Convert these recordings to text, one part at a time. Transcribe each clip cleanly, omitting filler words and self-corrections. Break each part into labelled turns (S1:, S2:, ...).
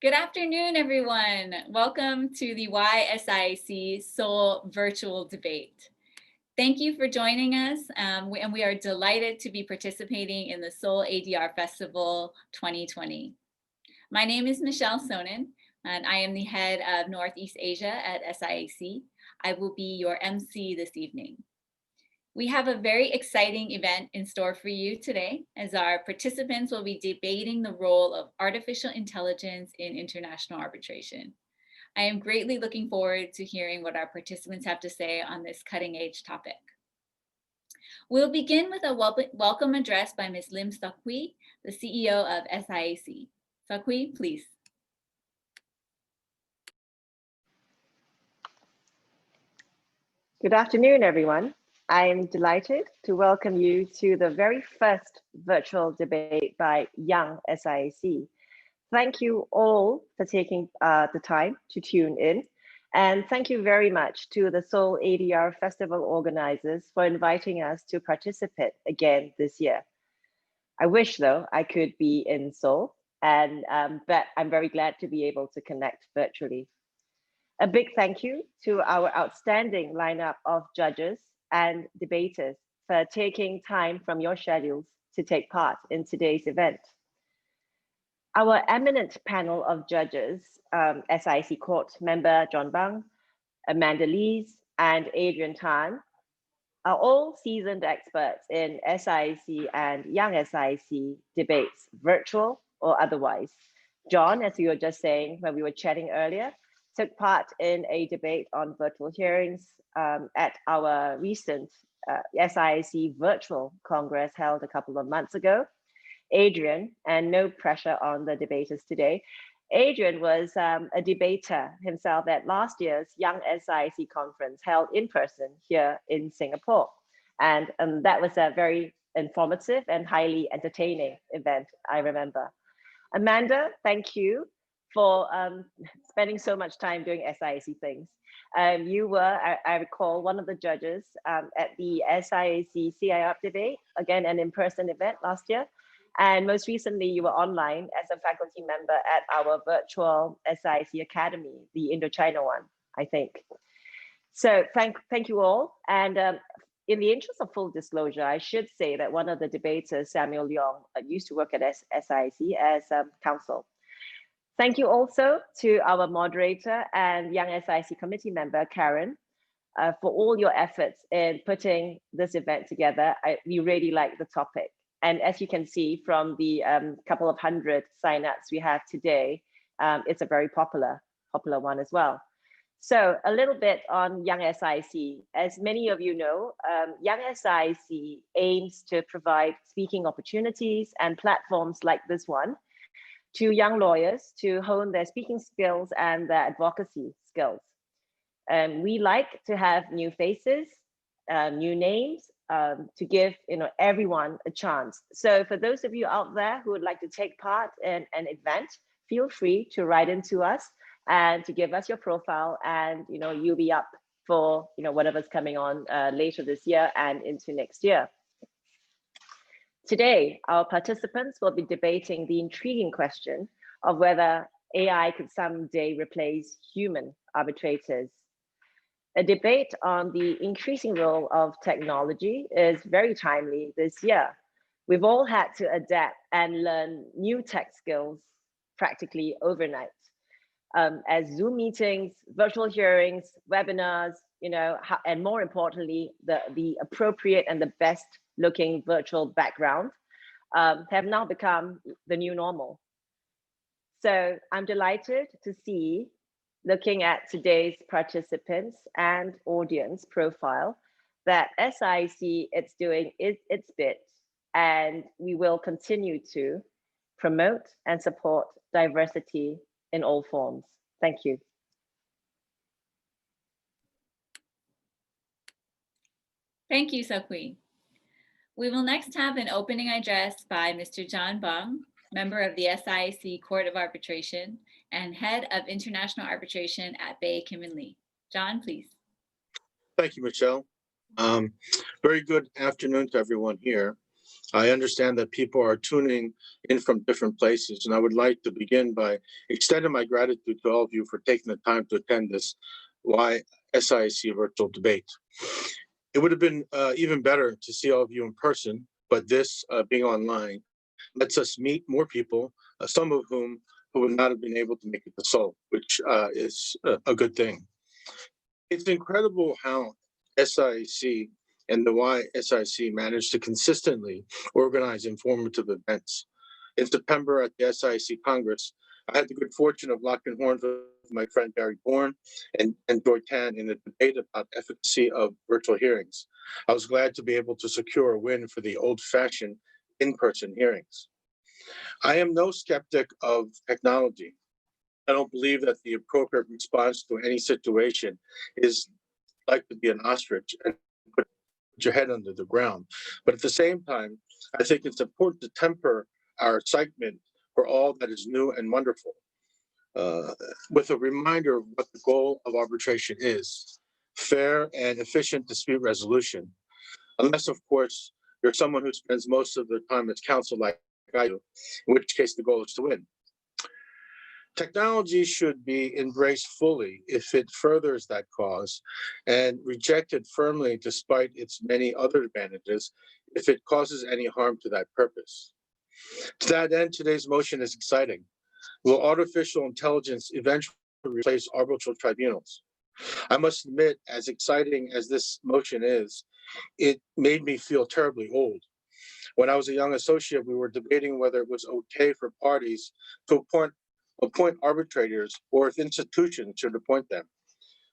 S1: Good afternoon, everyone. Welcome to the YSIAC Seoul Virtual Debate. Thank you for joining us, and we are delighted to be participating in the Seoul ADR Festival 2020. My name is Michelle Sonnen, and I am the head of Northeast Asia at SIAC. I will be your MC this evening. We have a very exciting event in store for you today, as our participants will be debating the role of artificial intelligence in international arbitration. I am greatly looking forward to hearing what our participants have to say on this cutting-edge topic. We'll begin with a welcome address by Ms. Lim Seok-hui, the CEO of SIAC. Seok-hui, please.
S2: Good afternoon, everyone. I am delighted to welcome you to the very first virtual debate by Young SIAC. Thank you all for taking the time to tune in. And thank you very much to the Seoul ADR Festival organizers for inviting us to participate again this year. I wish, though, I could be in Seoul, but I'm very glad to be able to connect virtually. A big thank you to our outstanding lineup of judges and debaters for taking time from your schedules to take part in today's event. Our eminent panel of judges, SIAC Court member John Bang, Amanda Lees, and Adrian Tan, are all seasoned experts in SIAC and Young SIAC debates, virtual or otherwise. John, as we were just saying when we were chatting earlier, took part in a debate on virtual hearings at our recent SIAC virtual Congress held a couple of months ago. Adrian, and no pressure on the debaters today, Adrian was a debater himself at last year's Young SIAC conference held in person here in Singapore. And that was a very informative and highly entertaining event, I remember. Amanda, thank you for spending so much time doing SIAC things. You were, I recall, one of the judges at the SIAC CIARB debate, again, an in-person event last year. And most recently, you were online as a faculty member at our virtual SIAC Academy, the Indo-China one, I think. So thank you all. And in the interest of full disclosure, I should say that one of the debaters, Samuel Leong, used to work at SIAC as counsel. Thank you also to our moderator and Young SIAC committee member, Karen, for all your efforts in putting this event together. We really like the topic. And as you can see from the couple of hundred signups we have today, it's a very popular one as well. So a little bit on Young SIAC. As many of you know, Young SIAC aims to provide speaking opportunities and platforms like this one to young lawyers to hone their speaking skills and their advocacy skills. We like to have new faces, new names, to give everyone a chance. So for those of you out there who would like to take part in an event, feel free to write into us and to give us your profile, and you'll be up for whatever's coming on later this year and into next year. Today, our participants will be debating the intriguing question of whether AI could someday replace human arbitrators. A debate on the increasing role of technology is very timely this year. We've all had to adapt and learn new tech skills practically overnight. As Zoom meetings, virtual hearings, webinars, and more importantly, the appropriate and the best looking virtual background have now become the new normal. So I'm delighted to see, looking at today's participants and audience profile, that SIAC is doing its bit, and we will continue to promote and support diversity in all forms. Thank you.
S1: Thank you, Seok-hui. We will next have an opening address by Mr. John Bang, member of the SIAC Court of Arbitration and head of international arbitration at Bae Kim & Lee. John, please.
S3: Thank you, Michelle. Very good afternoon to everyone here. I understand that people are tuning in from different places, and I would like to begin by extending my gratitude to all of you for taking the time to attend this YSIAC Virtual Debate. It would have been even better to see all of you in person, but this being online lets us meet more people, some of whom who would not have been able to make it to Seoul, which is a good thing. It's incredible how SIAC and the YSIAC managed to consistently organize informative events. In September at the SIAC Congress, I had the good fortune of locking horns with my friend Barry Bourne and Joy Tan in a debate about efficacy of virtual hearings. I was glad to be able to secure a win for the old-fashioned in-person hearings. I am no skeptic of technology. I don't believe that the appropriate response to any situation is like to be an ostrich and put your head under the ground. But at the same time, I think it's important to temper our excitement for all that is new and wonderful with a reminder of what the goal of arbitration is: fair and efficient dispute resolution. Unless, of course, you're someone who spends most of their time as counsel like I do, in which case the goal is to win. Technology should be embraced fully if it furthers that cause, and rejected firmly despite its many other advantages if it causes any harm to that purpose. To that end, today's motion is exciting. Will artificial intelligence eventually replace arbitral tribunals? I must admit, as exciting as this motion is, it made me feel terribly old. When I was a young associate, we were debating whether it was okay for parties to appoint arbitrators or if institutions should appoint them.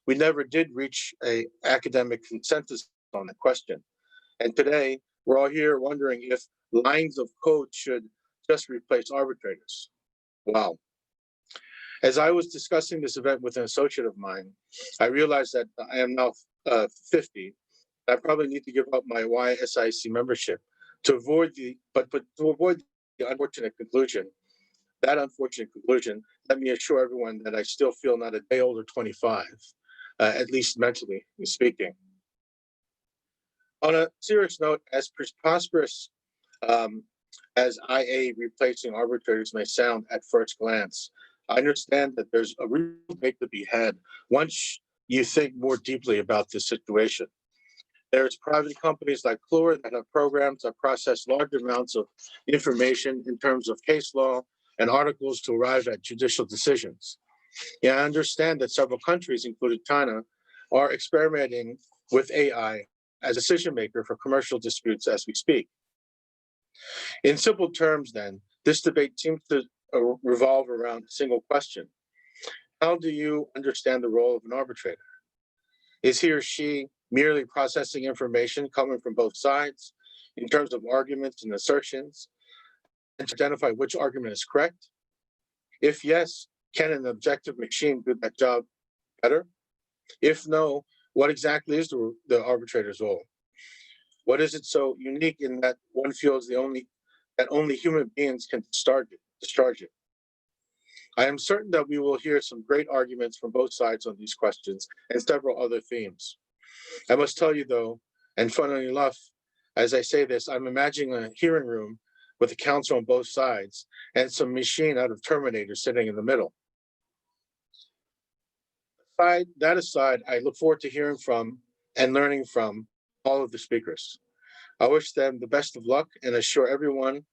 S3: We never did reach an academic consensus on the question. And today, we're all here wondering if lines of code should just replace arbitrators. Wow. As I was discussing this event with an associate of mine, I realized that I am now 50. I probably need to give up my YSIAC membership to avoid the unfortunate conclusion. That unfortunate conclusion, let me assure everyone that I still feel not a day older 25, at least mentally speaking. On a serious note, as prosperous as IA replacing arbitrators may sound at first glance, I understand that there's a real debate to be had once you think more deeply about this situation. There's private companies like Cluer that have programs that process large amounts of information in terms of case law and articles to arrive at judicial decisions. Yeah, I understand that several countries, including China, are experimenting with AI as a decision maker for commercial disputes as we speak. In simple terms, then, this debate seems to revolve around a single question. How do you understand the role of an arbitrator? Is he or she merely processing information coming from both sides in terms of arguments and assertions, and to identify which argument is correct? If yes, can an objective machine do that job better? If no, what exactly is the arbitrator's role? What is it so unique in that one feels that only human beings can discharge it? I am certain that we will hear some great arguments from both sides on these questions and several other themes. I must tell you though, and funnily enough, as I say this, I'm imagining a hearing room with a counsel on both sides and some machine out of Terminator sitting in the middle. That aside, I look forward to hearing from and learning from all of the speakers. I wish them the best of luck and assure everyone,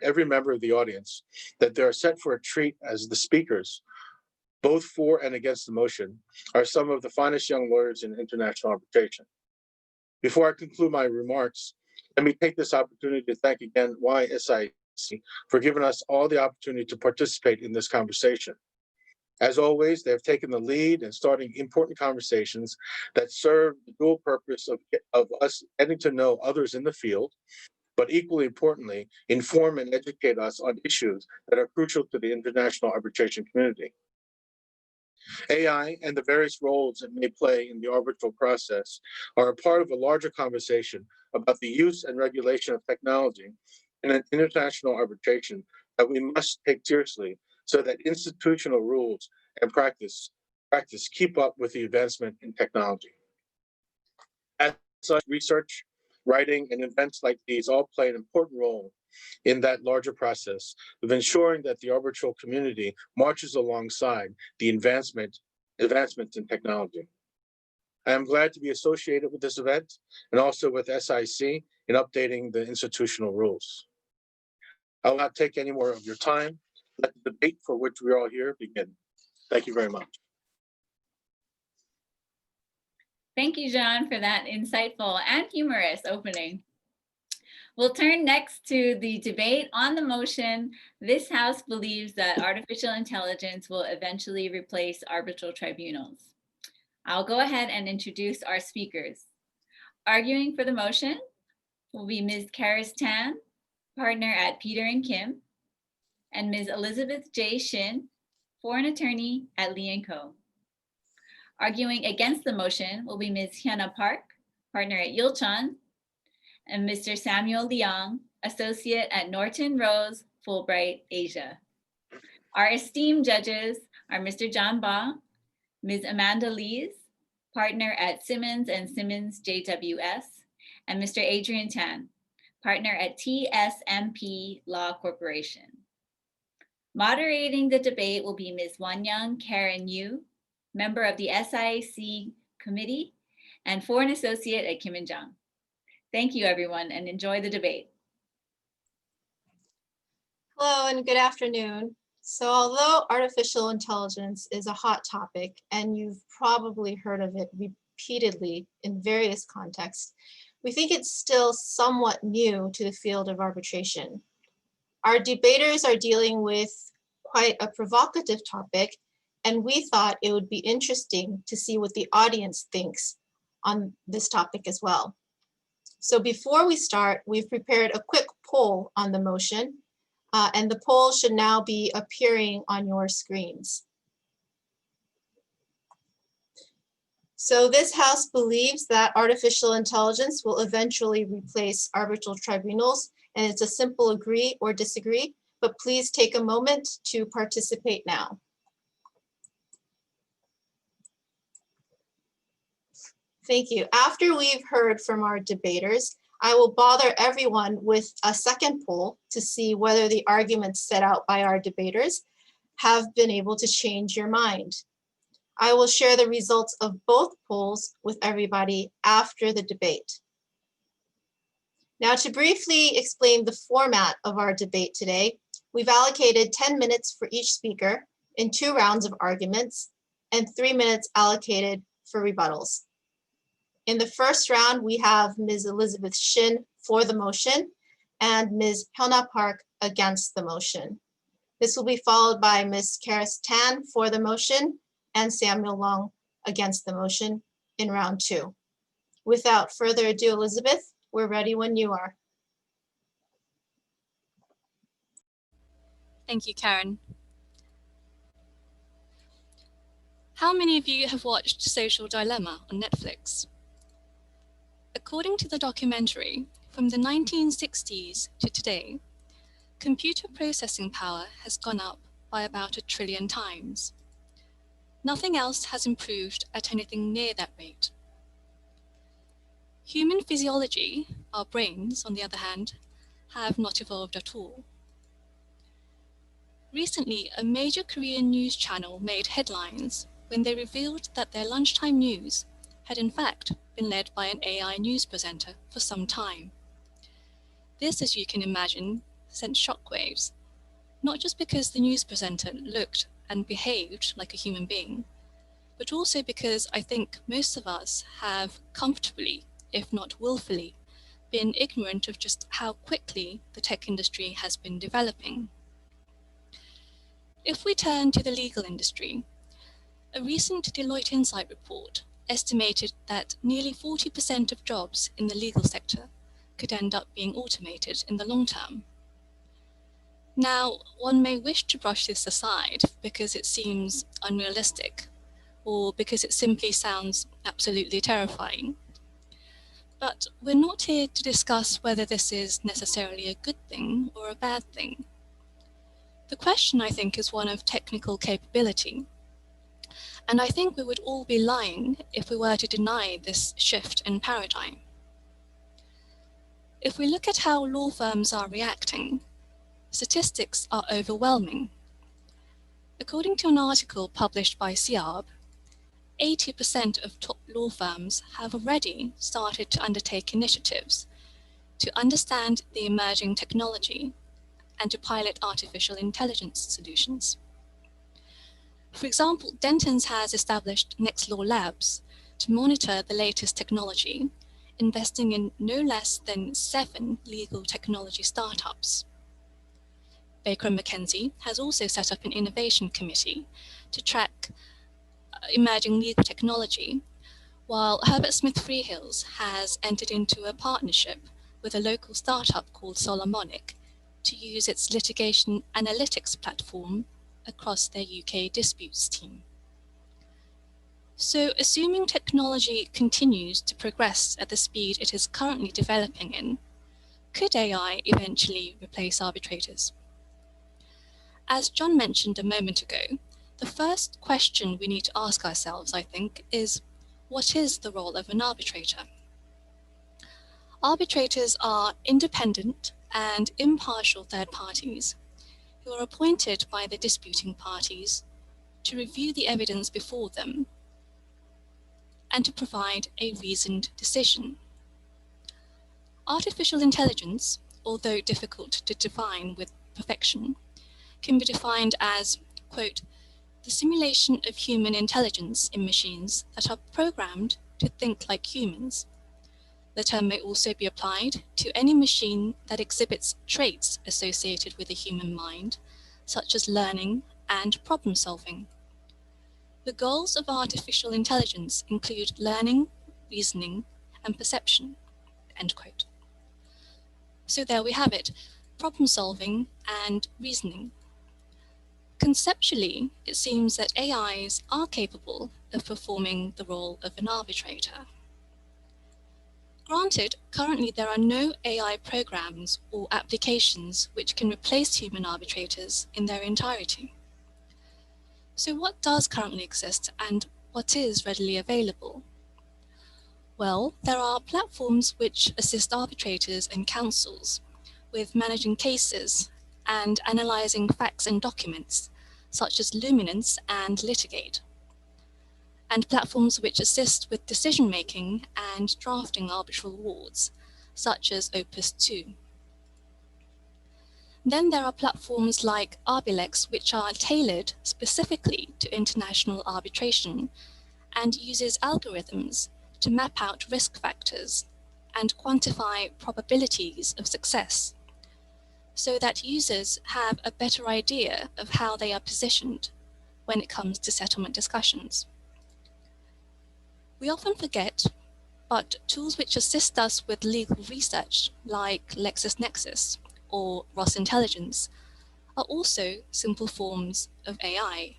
S3: every member of the audience, that they are set for a treat as the speakers, both for and against the motion, are some of the finest young lawyers in international arbitration. Before I conclude my remarks, let me take this opportunity to thank again YSIAC for giving us all the opportunity to participate in this conversation. As always, they have taken the lead in starting important conversations that serve the dual purpose of us getting to know others in the field, but equally importantly, inform and educate us on issues that are crucial to the international arbitration community. AI and the various roles it may play in the arbitral process are a part of a larger conversation about the use and regulation of technology in an international arbitration that we must take seriously so that institutional rules and practice keep up with the advancement in technology. As such, research Writing and events like these all play an important role in that larger process of ensuring that the arbitral community marches alongside the advancements in technology. I am glad to be associated with this event and also with SIC in updating the institutional rules. I will not take any more of your time. Let the debate for which we are all here begin. Thank you very much.
S1: Thank you, John, for that insightful and humorous opening. We'll turn next to the debate on the motion, this House believes that artificial intelligence will eventually replace arbitral tribunals. I'll go ahead and introduce our speakers. Arguing for the motion will be Ms. Karis Tan, partner at Peter & Kim, and Ms. Elizabeth J. Shin, foreign attorney at Lee & Co. Arguing against the motion will be Ms. Hyuna Park, partner at Yulchon, and Mr. Samuel Leong, associate at Norton Rose Fulbright Asia. Our esteemed judges are Mr. John Ba, Ms. Amanda Lees, partner at Simmons & Simmons JWS, and Mr. Adrian Tan, partner at TSMP Law Corporation. Moderating the debate will be Ms. Wanyang Karen Yu, member of the SIAC committee and foreign associate at Kim & Jong. Thank you, everyone, and enjoy the debate.
S4: Hello and good afternoon. So although artificial intelligence is a hot topic, and you've probably heard of it repeatedly in various contexts, we think it's still somewhat new to the field of arbitration. Our debaters are dealing with quite a provocative topic, and we thought it would be interesting to see what the audience thinks on this topic as well. So before we start, we've prepared a quick poll on the motion, and the poll should now be appearing on your screens. So this House believes that artificial intelligence will eventually replace arbitral tribunals, and it's a simple agree or disagree, but please take a moment to participate now. Thank you. After we've heard from our debaters, I will bother everyone with a second poll to see whether the arguments set out by our debaters have been able to change your mind. I will share the results of both polls with everybody after the debate. Now, to briefly explain the format of our debate today, we've allocated 10 minutes for each speaker in 2 rounds of arguments and 3 minutes allocated for rebuttals. In the first round, we have Ms. Elizabeth Shin for the motion and Ms. Hyuna Park against the motion. This will be followed by Ms. Karis Tan for the motion and Samuel Leong against the motion in round 2. Without further ado, Elizabeth, we're ready when you are.
S5: Thank you, Karen. How many of you have watched Social Dilemma on Netflix? According to the documentary, from the 1960s to today, computer processing power has gone up by about 1 trillion times. Nothing else has improved at anything near that rate. Human physiology, our brains, on the other hand, have not evolved at all. Recently, a major Korean news channel made headlines when they revealed that their lunchtime news had in fact been led by an AI news presenter for some time. This, as you can imagine, sent shockwaves, not just because the news presenter looked and behaved like a human being, but also because I think most of us have comfortably, if not willfully, been ignorant of just how quickly the tech industry has been developing. If we turn to the legal industry, a recent Deloitte Insight report estimated that nearly 40% of jobs in the legal sector could end up being automated in the long term. Now, one may wish to brush this aside because it seems unrealistic, or because it simply sounds absolutely terrifying. But we're not here to discuss whether this is necessarily a good thing or a bad thing. The question, I think, is one of technical capability. And I think we would all be lying if we were to deny this shift in paradigm. If we look at how law firms are reacting, statistics are overwhelming. According to an article published by CIARB, 80% of top law firms have already started to undertake initiatives to understand the emerging technology and to pilot artificial intelligence solutions. For example, Dentons has established Next Law Labs to monitor the latest technology, investing in no less than 7 legal technology startups. Baker & McKenzie has also set up an innovation committee to track emerging legal technology, while Herbert Smith Freehills has entered into a partnership with a local startup called Solomonic to use its litigation analytics platform across their UK disputes team. So, assuming technology continues to progress at the speed it is currently developing in, could AI eventually replace arbitrators? As John mentioned a moment ago, the first question we need to ask ourselves, I think, is what is the role of an arbitrator? Arbitrators are independent and impartial third parties who are appointed by the disputing parties to review the evidence before them and to provide a reasoned decision. Artificial intelligence, although difficult to define with perfection, can be defined as, quote, the simulation of human intelligence in machines that are programmed to think like humans. The term may also be applied to any machine that exhibits traits associated with the human mind, such as learning and problem solving. The goals of artificial intelligence include learning, reasoning, and perception, end quote. So there we have it, problem solving and reasoning. Conceptually, it seems that AIs are capable of performing the role of an arbitrator. Granted, currently there are no AI programs or applications which can replace human arbitrators in their entirety. So what does currently exist and what is readily available? Well, there are platforms which assist arbitrators and counsels with managing cases and analyzing facts and documents, such as Luminance and Litigate, and platforms which assist with decision-making and drafting arbitral awards, such as Opus 2. Then there are platforms like Arbilex, which are tailored specifically to international arbitration and uses algorithms to map out risk factors and quantify probabilities of success, so that users have a better idea of how they are positioned when it comes to settlement discussions. We often forget, but tools which assist us with legal research, like LexisNexis or Ross Intelligence, are also simple forms of AI.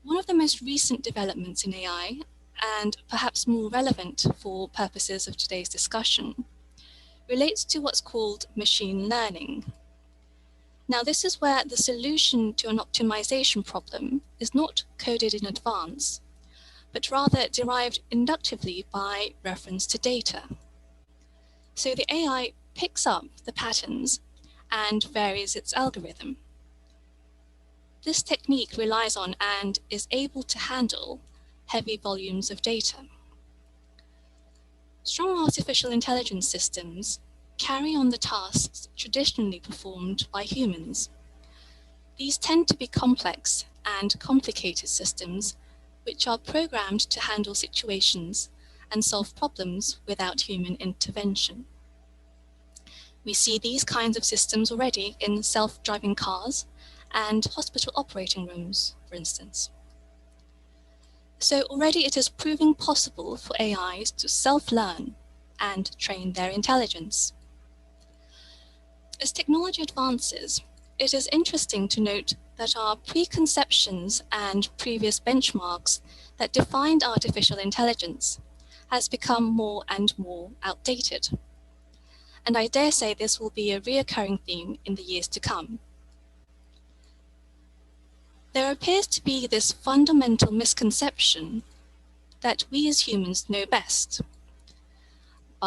S5: One of the most recent developments in AI, and perhaps more relevant for purposes of today's discussion, relates to what's called machine learning. Now, this is where the solution to an optimization problem is not coded in advance, but rather derived inductively by reference to data. So the AI picks up the patterns and varies its algorithm. This technique relies on and is able to handle heavy volumes of data. Strong artificial intelligence systems carry on the tasks traditionally performed by humans. These tend to be complex and complicated systems which are programmed to handle situations and solve problems without human intervention. We see these kinds of systems already in self-driving cars and hospital operating rooms, for instance. So already it is proving possible for AIs to self-learn and train their intelligence. As technology advances, it is interesting to note that our preconceptions and previous benchmarks that defined artificial intelligence has become more and more outdated. And I dare say this will be a recurring theme in the years to come. There appears to be this fundamental misconception that we as humans know best.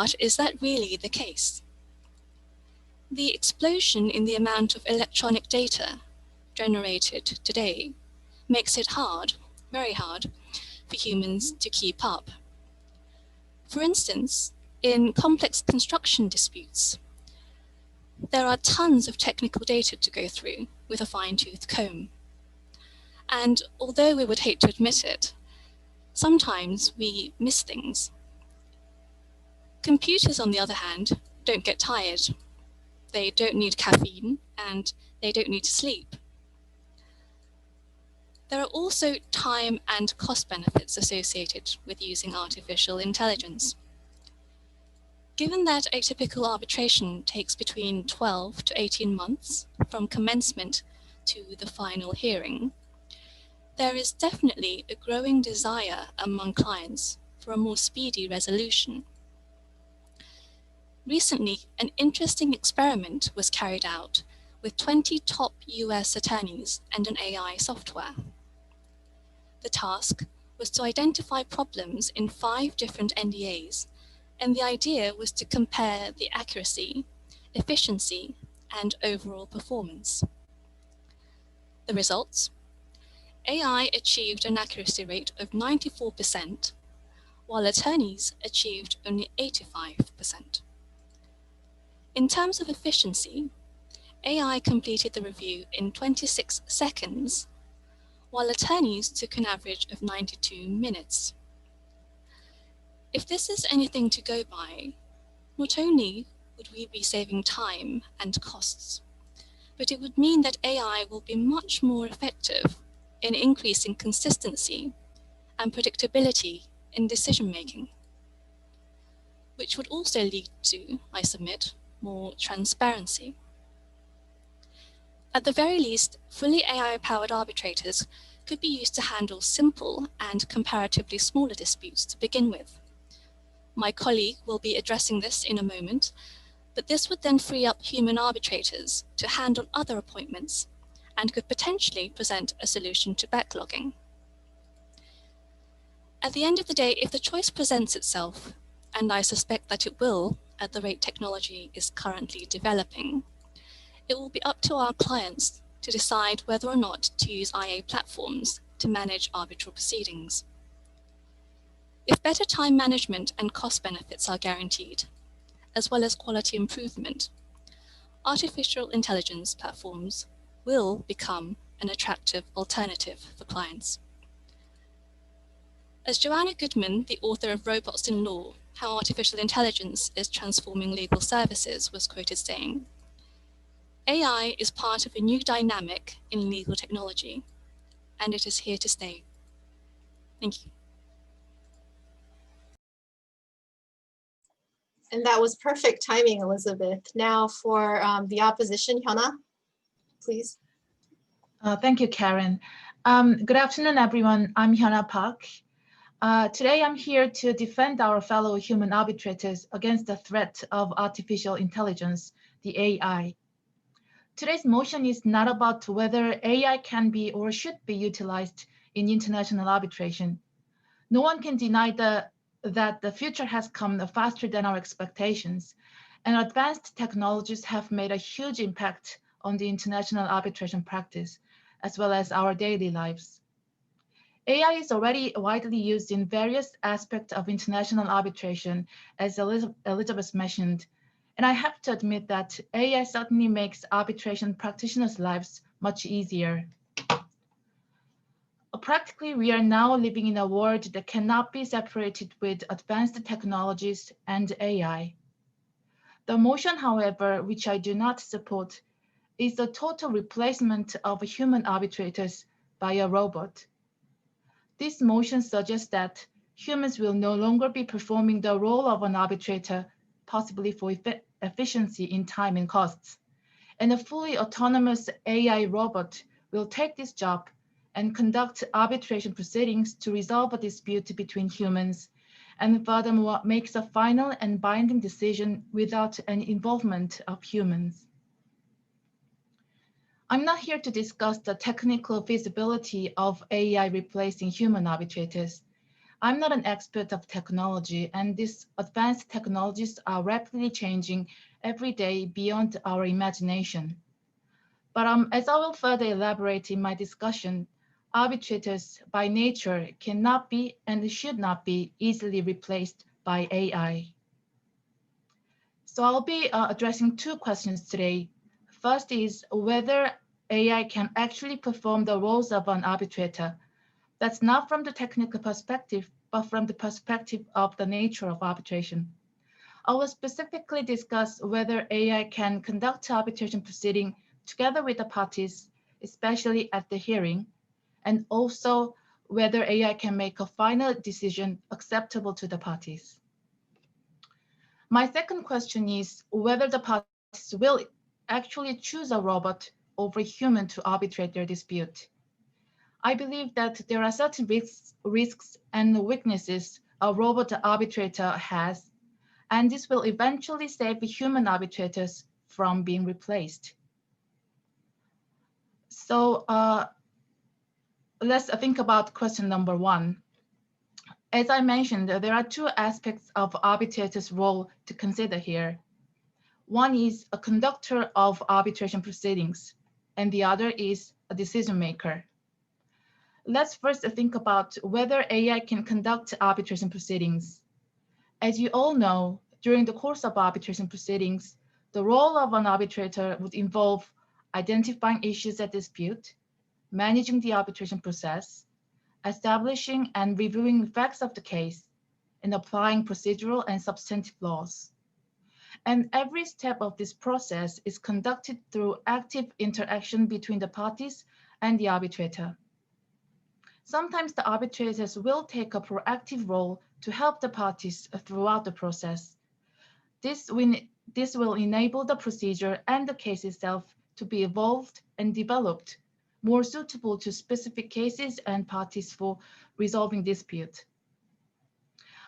S5: But is that really the case? The explosion in the amount of electronic data generated today makes it hard, very hard, for humans to keep up. For instance, in complex construction disputes, there are tons of technical data to go through with a fine-tooth comb. And although we would hate to admit it, sometimes we miss things. Computers, on the other hand, don't get tired. They don't need caffeine and they don't need to sleep. There are also time and cost benefits associated with using artificial intelligence. Given that a typical arbitration takes between 12 to 18 months from commencement to the final hearing, there is definitely a growing desire among clients for a more speedy resolution. Recently, an interesting experiment was carried out with 20 top US attorneys and an AI software. The task was to identify problems in 5 different NDAs, and the idea was to compare the accuracy, efficiency, and overall performance. The results? AI achieved an accuracy rate of 94%, while attorneys achieved only 85%. In terms of efficiency, AI completed the review in 26 seconds, while attorneys took an average of 92 minutes. If this is anything to go by, not only would we be saving time and costs, but it would mean that AI will be much more effective in increasing consistency and predictability in decision-making, which would also lead to, I submit, more transparency. At the very least, fully AI-powered arbitrators could be used to handle simple and comparatively smaller disputes to begin with. My colleague will be addressing this in a moment, but this would then free up human arbitrators to handle other appointments and could potentially present a solution to backlogging. At the end of the day, if the choice presents itself, and I suspect that it will at the rate technology is currently developing, it will be up to our clients to decide whether or not to use IA platforms to manage arbitral proceedings. If better time management and cost benefits are guaranteed, as well as quality improvement, artificial intelligence platforms will become an attractive alternative for clients. As Joanna Goodman, the author of Robots in Law, How Artificial Intelligence is Transforming Legal Services, was quoted saying, AI is part of a new dynamic in legal technology, and it is here to stay. Thank you.
S4: And that was perfect timing, Elizabeth. Now for the opposition, Hyuna, please.
S6: Thank you, Karen. Good afternoon, everyone. I'm Hyuna Park. Today, I'm here to defend our fellow human arbitrators against the threat of artificial intelligence, the AI. Today's motion is not about whether AI can be or should be utilized in international arbitration. No one can deny that the future has come faster than our expectations, and advanced technologies have made a huge impact on the international arbitration practice, as well as our daily lives. AI is already widely used in various aspects of international arbitration, as Elizabeth mentioned, and I have to admit that AI certainly makes arbitration practitioners' lives much easier. Practically, we are now living in a world that cannot be separated with advanced technologies and AI. The motion, however, which I do not support, is the total replacement of human arbitrators by a robot. This motion suggests that humans will no longer be performing the role of an arbitrator, possibly for efficiency in time and costs. And a fully autonomous AI robot will take this job and conduct arbitration proceedings to resolve a dispute between humans, and furthermore makes a final and binding decision without any involvement of humans. I'm not here to discuss the technical feasibility of AI replacing human arbitrators. I'm not an expert of technology, and these advanced technologies are rapidly changing every day beyond our imagination. But as I will further elaborate in my discussion, arbitrators by nature cannot be and should not be easily replaced by AI. So I'll be addressing two questions today. First is whether AI can actually perform the roles of an arbitrator. That's not from the technical perspective, but from the perspective of the nature of arbitration. I will specifically discuss whether AI can conduct arbitration proceeding together with the parties, especially at the hearing, and also whether AI can make a final decision acceptable to the parties. My second question is whether the parties will actually choose a robot over a human to arbitrate their dispute. I believe that there are certain risks and weaknesses a robot arbitrator has, and this will eventually save human arbitrators from being replaced. So let's think about question number one. As I mentioned, there are two aspects of arbitrator's role to consider here. One is a conductor of arbitration proceedings, and the other is a decision maker. Let's first think about whether AI can conduct arbitration proceedings. As you all know, during the course of arbitration proceedings, the role of an arbitrator would involve identifying issues at dispute, managing the arbitration process, establishing and reviewing facts of the case, and applying procedural and substantive laws. And every step of this process is conducted through active interaction between the parties and the arbitrator. Sometimes the arbitrators will take a proactive role to help the parties throughout the process. This will enable the procedure and the case itself to be evolved and developed, more suitable to specific cases and parties for resolving dispute.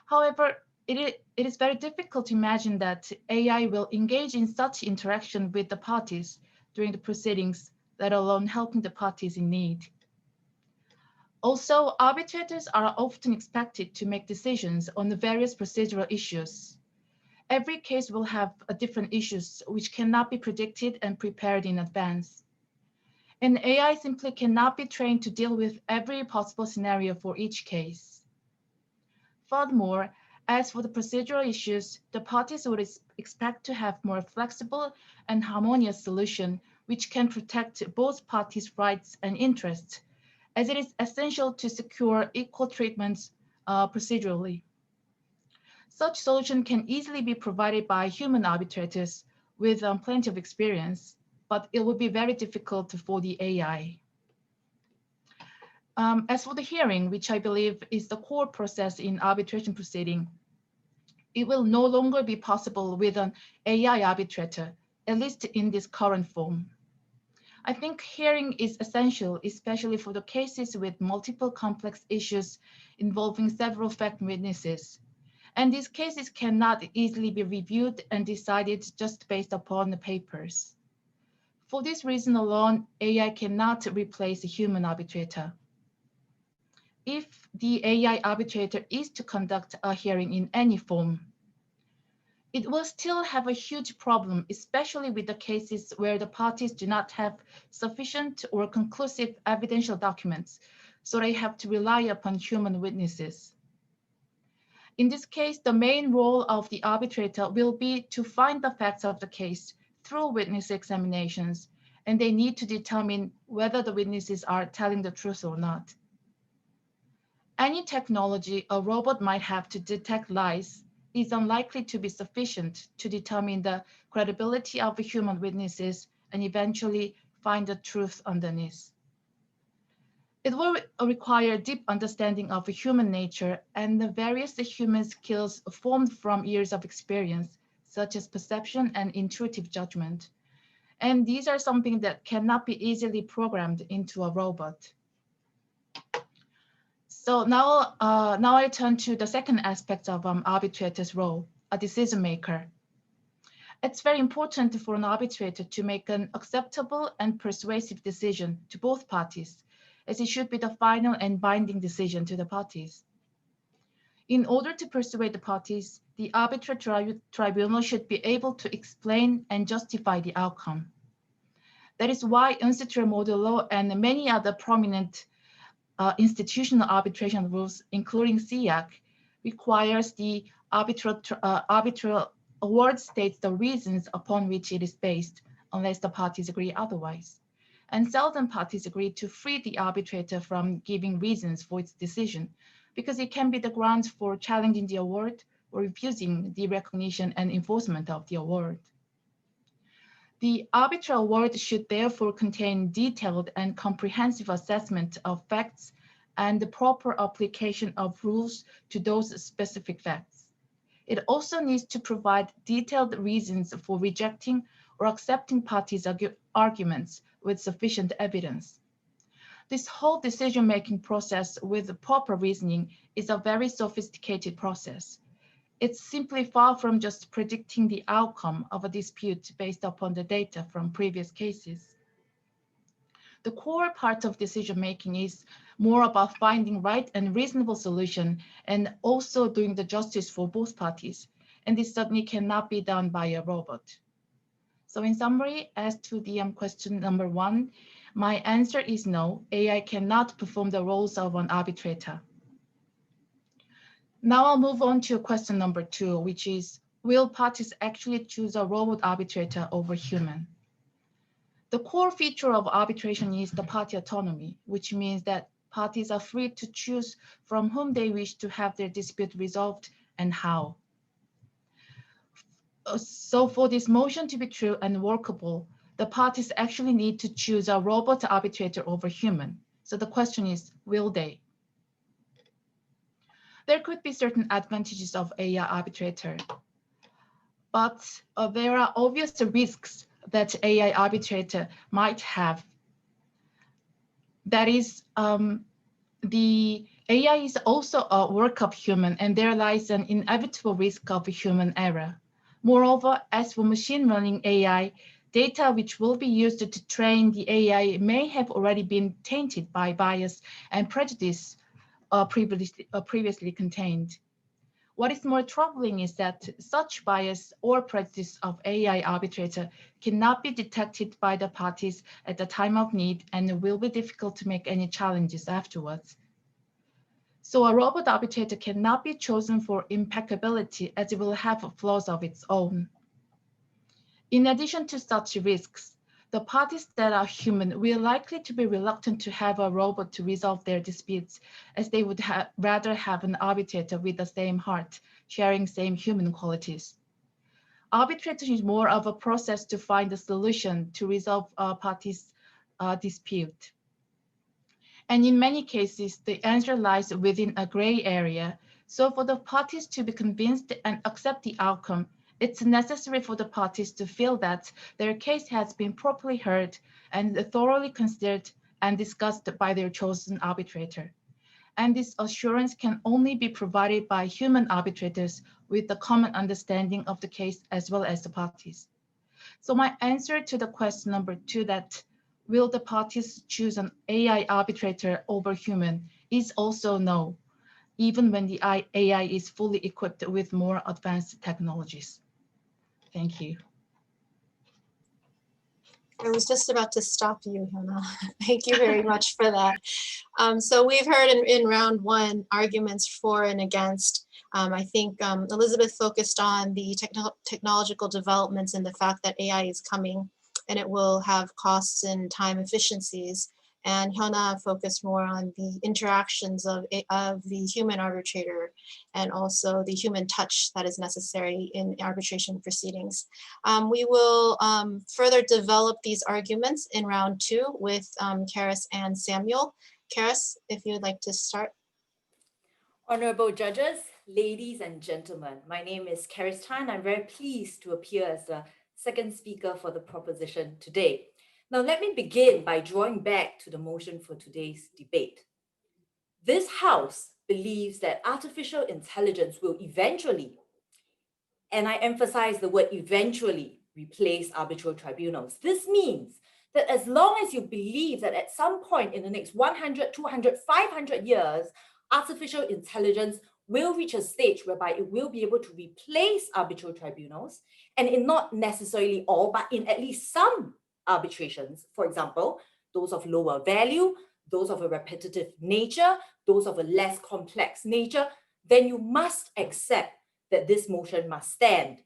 S6: However, it is very difficult to imagine that AI will engage in such interaction with the parties during the proceedings, let alone helping the parties in need. Also, arbitrators are often expected to make decisions on the various procedural issues. Every case will have different issues which cannot be predicted and prepared in advance. And AI simply cannot be trained to deal with every possible scenario for each case. Furthermore, as for the procedural issues, the parties would expect to have more flexible and harmonious solution which can protect both parties' rights and interests, as it is essential to secure equal treatment procedurally. Such solution can easily be provided by human arbitrators with plenty of experience, but it would be very difficult for the AI. As for the hearing, which I believe is the core process in arbitration proceeding, it will no longer be possible with an AI arbitrator, at least in this current form. I think hearing is essential, especially for the cases with multiple complex issues involving several fact witnesses. And these cases cannot easily be reviewed and decided just based upon the papers. For this reason alone, AI cannot replace a human arbitrator. If the AI arbitrator is to conduct a hearing in any form, it will still have a huge problem, especially with the cases where the parties do not have sufficient or conclusive evidential documents, so they have to rely upon human witnesses. In this case, the main role of the arbitrator will be to find the facts of the case through witness examinations, and they need to determine whether the witnesses are telling the truth or not. Any technology a robot might have to detect lies is unlikely to be sufficient to determine the credibility of the human witnesses and eventually find the truth underneath. It will require deep understanding of human nature and the various human skills formed from years of experience, such as perception and intuitive judgment. And these are something that cannot be easily programmed into a robot. So now I turn to the second aspect of arbitrator's role, a decision maker. It's very important for an arbitrator to make an acceptable and persuasive decision to both parties, as it should be the final and binding decision to the parties. In order to persuade the parties, the arbitral tribunal should be able to explain and justify the outcome. That is why institutional model law and many other prominent institutional arbitration rules, including YSIAC, requires the arbitral award states the reasons upon which it is based, unless the parties agree otherwise. And seldom parties agree to free the arbitrator from giving reasons for its decision, because it can be the grounds for challenging the award or refusing the recognition and enforcement of the award. The arbitral award should therefore contain detailed and comprehensive assessment of facts and the proper application of rules to those specific facts. It also needs to provide detailed reasons for rejecting or accepting parties' arguments with sufficient evidence. This whole decision-making process with proper reasoning is a very sophisticated process. It's simply far from just predicting the outcome of a dispute based upon the data from previous cases. The core part of decision-making is more about finding right and reasonable solution and also doing the justice for both parties. And this certainly cannot be done by a robot. So in summary, as to the question number 1, my answer is no, AI cannot perform the roles of an arbitrator. Now I'll move on to question number 2, which is, will parties actually choose a robot arbitrator over human? The core feature of arbitration is the party autonomy, which means that parties are free to choose from whom they wish to have their dispute resolved and how. So for this motion to be true and workable, the parties actually need to choose a robot arbitrator over human. So the question is, will they? There could be certain advantages of AI arbitrator, but there are obvious risks that AI arbitrator might have. That is, the AI is also a work of human, and there lies an inevitable risk of human error. Moreover, as for machine learning AI, data which will be used to train the AI may have already been tainted by bias and prejudice previously contained. What is more troubling is that such bias or prejudice of AI arbitrator cannot be detected by the parties at the time of need and will be difficult to make any challenges afterwards. So a robot arbitrator cannot be chosen for impeccability, as it will have flaws of its own. In addition to such risks, the parties that are human will likely to be reluctant to have a robot to resolve their disputes, as they would rather have an arbitrator with the same heart, sharing same human qualities. Arbitration is more of a process to find a solution to resolve a party's dispute. And in many cases, the answer lies within a gray area. So for the parties to be convinced and accept the outcome, it's necessary for the parties to feel that their case has been properly heard and thoroughly considered and discussed by their chosen arbitrator. And this assurance can only be provided by human arbitrators with the common understanding of the case as well as the parties. So my answer to the question number 2, that will the parties choose an AI arbitrator over human, is also no, even when the AI is fully equipped with more advanced technologies. Thank you.
S4: I was just about to stop you, Hannah. Thank you very much for that. So we've heard in round 1 arguments for and against. I think Elizabeth focused on the technological developments and the fact that AI is coming and it will have costs and time efficiencies. And Hyuna focused more on the interactions of the human arbitrator and also the human touch that is necessary in arbitration proceedings. We will further develop these arguments in round 2 with Karis and Samuel. Karis, if you would like to start.
S7: Honorable judges, ladies and gentlemen, my name is Karis Tan. I'm very pleased to appear as the second speaker for the proposition today. Now, let me begin by drawing back to the motion for today's debate. This House believes that artificial intelligence will eventually, and I emphasize the word eventually, replace arbitral tribunals. This means that as long as you believe that at some point in the next 100, 200, 500 years, artificial intelligence will reach a stage whereby it will be able to replace arbitral tribunals, and in not necessarily all, but in at least some arbitrations, for example, those of lower value, those of a repetitive nature, those of a less complex nature, then you must accept that this motion must stand.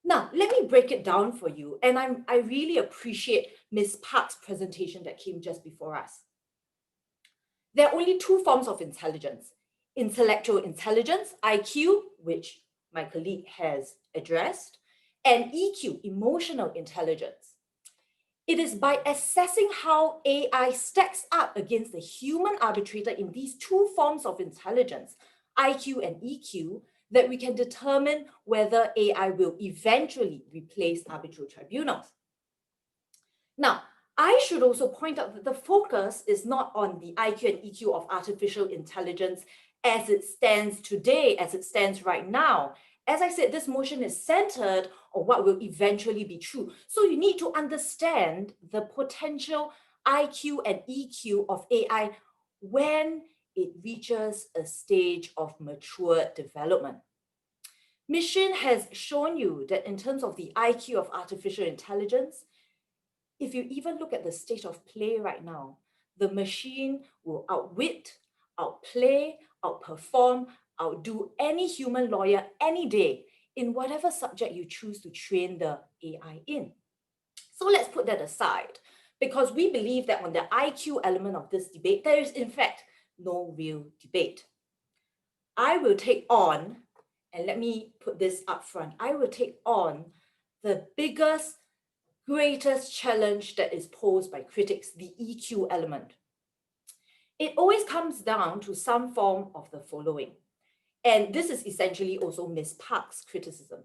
S7: Now, let me break it down for you, and I really appreciate Ms. Park's presentation that came just before us. There are only two forms of intelligence: intellectual intelligence, IQ, which my colleague has addressed, and EQ, emotional intelligence. It is by assessing how AI stacks up against the human arbitrator in these two forms of intelligence, IQ and EQ, that we can determine whether AI will eventually replace arbitral tribunals. Now, I should also point out that the focus is not on the IQ and EQ of artificial intelligence as it stands today, as it stands right now. As I said, this motion is centered on what will eventually be true. So you need to understand the potential IQ and EQ of AI when it reaches a stage of mature development. Ms. Shin has shown you that in terms of the IQ of artificial intelligence, if you even look at the state of play right now, the machine will outwit, outplay, outperform, outdo any human lawyer any day in whatever subject you choose to train the AI in. So let's put that aside, because we believe that on the IQ element of this debate, there is in fact no real debate. I will take on, and let me put this up front, I will take on the biggest, greatest challenge that is posed by critics, the EQ element. It always comes down to some form of the following. And this is essentially also Ms. Park's criticism.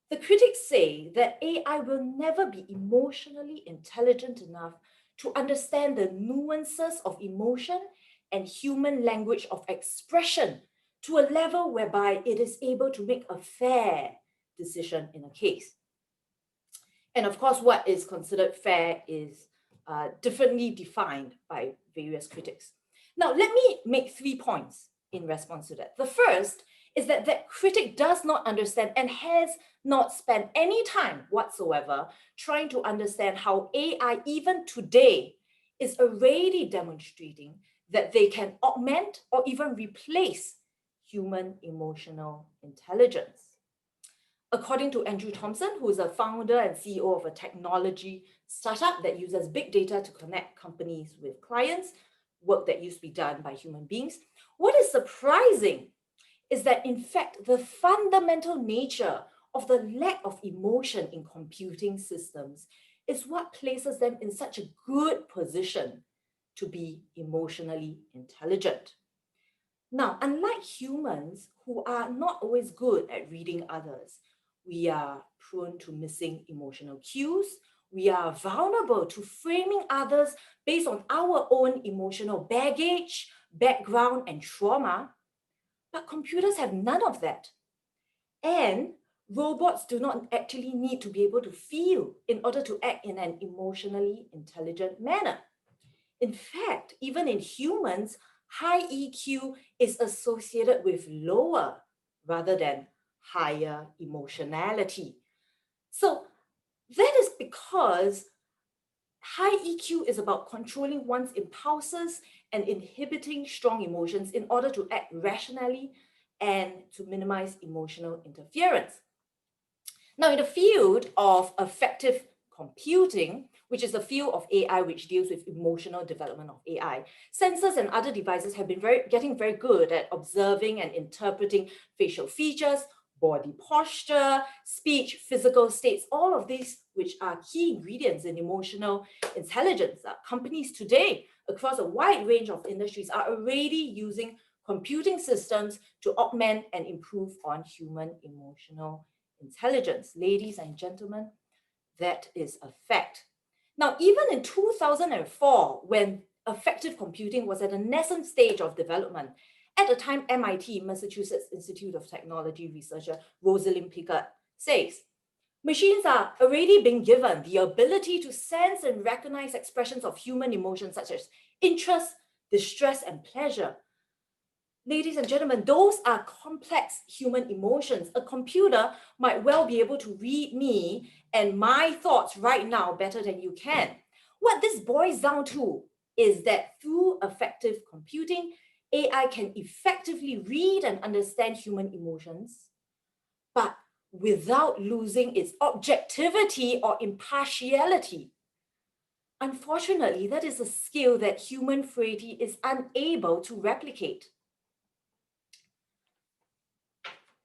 S7: The critics say that AI will never be emotionally intelligent enough to understand the nuances of emotion and human language of expression to a level whereby it is able to make a fair decision in a case. And of course, what is considered fair is differently defined by various critics. Now, let me make 3 points in response to that. The first is that that critic does not understand and has not spent any time whatsoever trying to understand how AI, even today, is already demonstrating that they can augment or even replace human emotional intelligence. According to Andrew Thompson, who is a founder and CEO of a technology startup that uses big data to connect companies with clients, work that used to be done by human beings, what is surprising is that, in fact, the fundamental nature of the lack of emotion in computing systems is what places them in such a good position to be emotionally intelligent. Now, unlike humans who are not always good at reading others, we are prone to missing emotional cues. We are vulnerable to framing others based on our own emotional baggage, background, and trauma. But computers have none of that. And robots do not actually need to be able to feel in order to act in an emotionally intelligent manner. In fact, even in humans, high EQ is associated with lower rather than higher emotionality. So that is because high EQ is about controlling one's impulses and inhibiting strong emotions in order to act rationally and to minimize emotional interference. Now, in the field of effective computing, which is the field of AI which deals with emotional development of AI, sensors and other devices have been getting very good at observing and interpreting facial features, body posture, speech, physical states, all of these which are key ingredients in emotional intelligence. Companies today across a wide range of industries are already using computing systems to augment and improve on human emotional intelligence. Ladies and gentlemen, that is a fact. Now, even in 2004, when effective computing was at a nascent stage of development, at the time, MIT, Massachusetts Institute of Technology researcher Rosalind Picard says, machines are already being given the ability to sense and recognize expressions of human emotions such as interest, distress, and pleasure. Ladies and gentlemen, those are complex human emotions. A computer might well be able to read me and my thoughts right now better than you can. What this boils down to is that through effective computing, AI can effectively read and understand human emotions, but without losing its objectivity or impartiality. Unfortunately, that is a skill that human frailty is unable to replicate.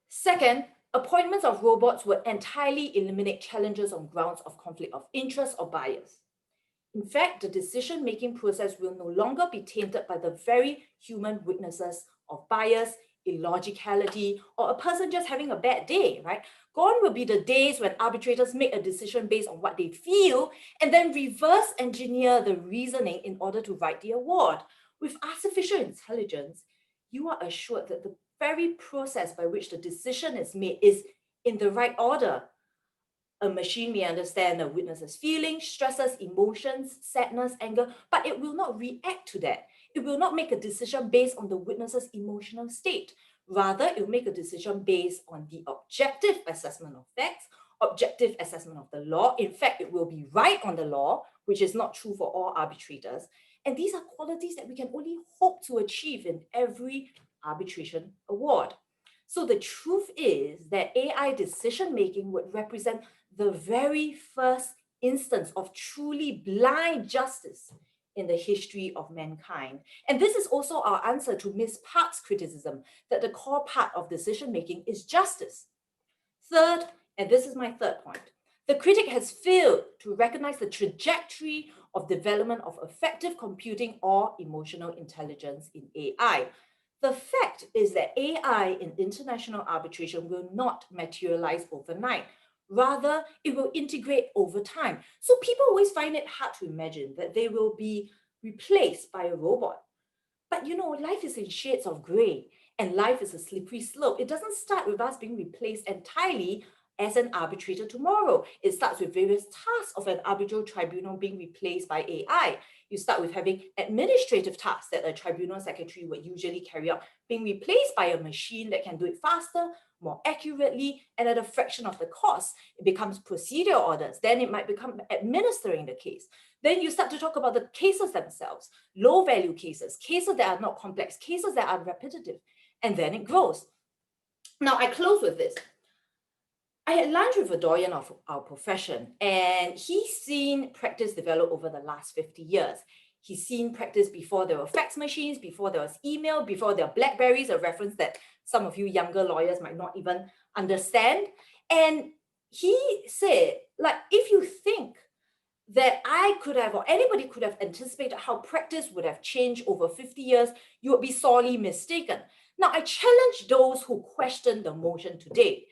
S7: Second, appointments of robots would entirely eliminate challenges on grounds of conflict of interest or bias. In fact, the decision-making process will no longer be tainted by the very human weaknesses of bias, illogicality, or a person just having a bad day, right? Gone will be the days when arbitrators make a decision based on what they feel and then reverse engineer the reasoning in order to write the award. With artificial intelligence, you are assured that the very process by which the decision is made is in the right order. A machine may understand a witness's feelings, stresses, emotions, sadness, anger, but it will not react to that. It will not make a decision based on the witness's emotional state. Rather, it will make a decision based on the objective assessment of facts, objective assessment of the law. In fact, it will be right on the law, which is not true for all arbitrators. And these are qualities that we can only hope to achieve in every arbitration award. So the truth is that AI decision-making would represent the very first instance of truly blind justice in the history of mankind. And this is also our answer to Ms. Park's criticism that the core part of decision-making is justice. Third, and this is my third point, the critic has failed to recognize the trajectory of development of effective computing or emotional intelligence in AI. The fact is that AI in international arbitration will not materialize overnight. Rather, it will integrate over time. So people always find it hard to imagine that they will be replaced by a robot. But you know, life is in shades of gray and life is a slippery slope. It doesn't start with us being replaced entirely as an arbitrator tomorrow. It starts with various tasks of an arbitral tribunal being replaced by AI. You start with having administrative tasks that a tribunal secretary would usually carry out, being replaced by a machine that can do it faster, more accurately, and at a fraction of the cost. It becomes procedural orders. Then it might become administering the case. Then you start to talk about the cases themselves, low value cases, cases that are not complex, cases that are repetitive, and then it grows. Now I close with this. I had lunch with a doyen of our profession, and he's seen practice develop over the last 50 years. He's seen practice before there were fax machines, before there was email, before there were Blackberries, a reference that some of you younger lawyers might not even understand. And he said, like, if you think that I could have, or anybody could have anticipated how practice would have changed over 50 years, you would be sorely mistaken. Now, I challenge those who question the motion today.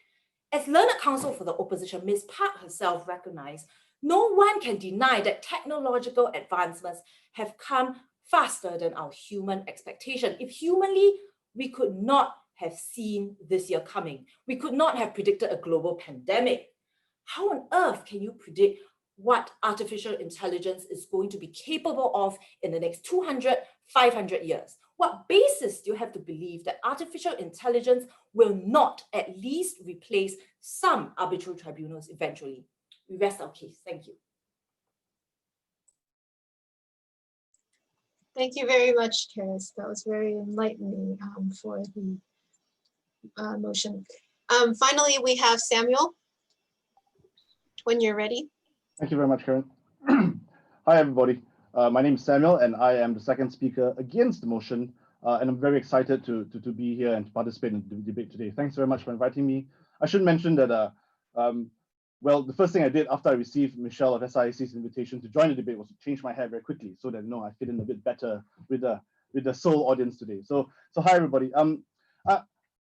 S7: As learned counsel for the opposition, Ms. Park herself recognized, no one can deny that technological advancements have come faster than our human expectation. If humanly, we could not have seen this year coming. We could not have predicted a global pandemic. How on earth can you predict what artificial intelligence is going to be capable of in the next 200, 500 years? What basis do you have to believe that artificial intelligence will not at least replace some arbitral tribunals eventually? We rest our case. Thank you.
S4: Thank you very much, Karis. That was very enlightening for the motion. Finally, we have Samuel, when you're ready.
S8: Thank you very much, Karen. Hi, everybody. My name is Samuel, and I am the second speaker against the motion. And I'm very excited to be here and to participate in the debate today. Thanks very much for inviting me. I should mention that, well, the first thing I did after I received Michelle of SIAC's invitation to join the debate was to change my hair very quickly so that I fit in a bit better with the Seoul audience today. So hi, everybody.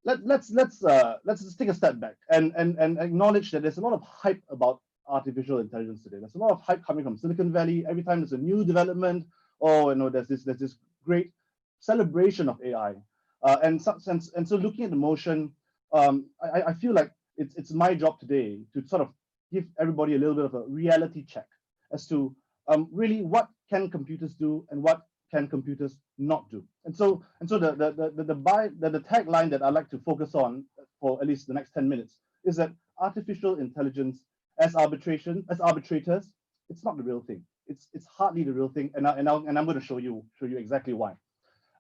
S8: Let's just take a step back and acknowledge that there's a lot of hype about artificial intelligence today. There's a lot of hype coming from Silicon Valley. Every time there's a new development, oh, there's this great celebration of AI. And so looking at the motion, I feel like it's my job today to sort of give everybody a little bit of a reality check as to really what can computers do and what can computers not do? And so the tagline that I'd like to focus on for at least the next 10 minutes is that artificial intelligence as arbitrators, it's not the real thing. It's hardly the real thing, and I'm going to show you exactly why.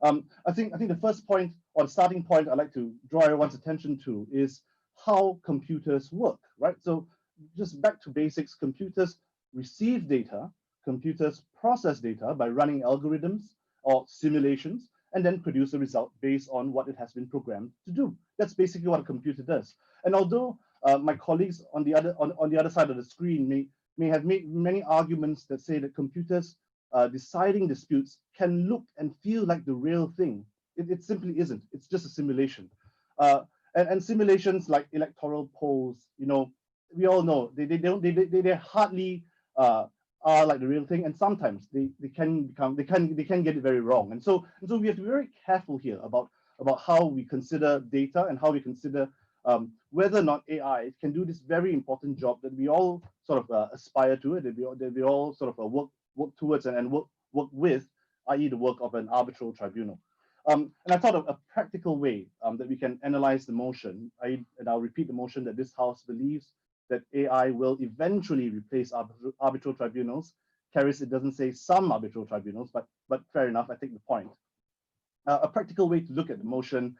S8: I think the first point, or the starting point I'd like to draw everyone's attention to, is how computers work, right? So just back to basics, computers receive data, computers process data by running algorithms or simulations, and then produce a result based on what it has been programmed to do. That's basically what a computer does. And although my colleagues on the other side of the screen may have made many arguments that say that computers deciding disputes can look and feel like the real thing, it simply isn't. It's just a simulation. And simulations like electoral polls, you know, we all know they hardly are like the real thing, and sometimes they can get it very wrong. And so we have to be very careful here about how we consider data and how we consider whether or not AI can do this very important job that we all sort of aspire to, it, that we all sort of work towards and work with, i.e. the work of an arbitral tribunal. And I thought of a practical way that we can analyze the motion, and I'll repeat the motion that this House believes that AI will eventually replace arbitral tribunals. Caris, it doesn't say some arbitral tribunals, but fair enough, I take the point. A practical way to look at the motion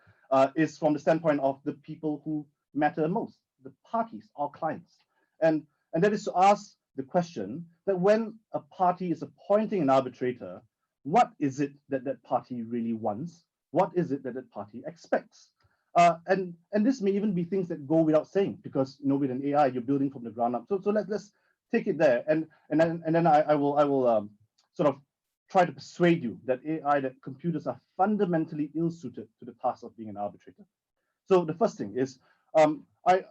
S8: is from the standpoint of the people who matter most, the parties, our clients. And that is to ask the question that when a party is appointing an arbitrator, what is it that that party really wants? What is it that that party expects? And this may even be things that go without saying, because you know, with an AI you're building from the ground up. So let's take it there, and then I will sort of try to persuade you that computers are fundamentally ill-suited to the task of being an arbitrator. So the first thing is, I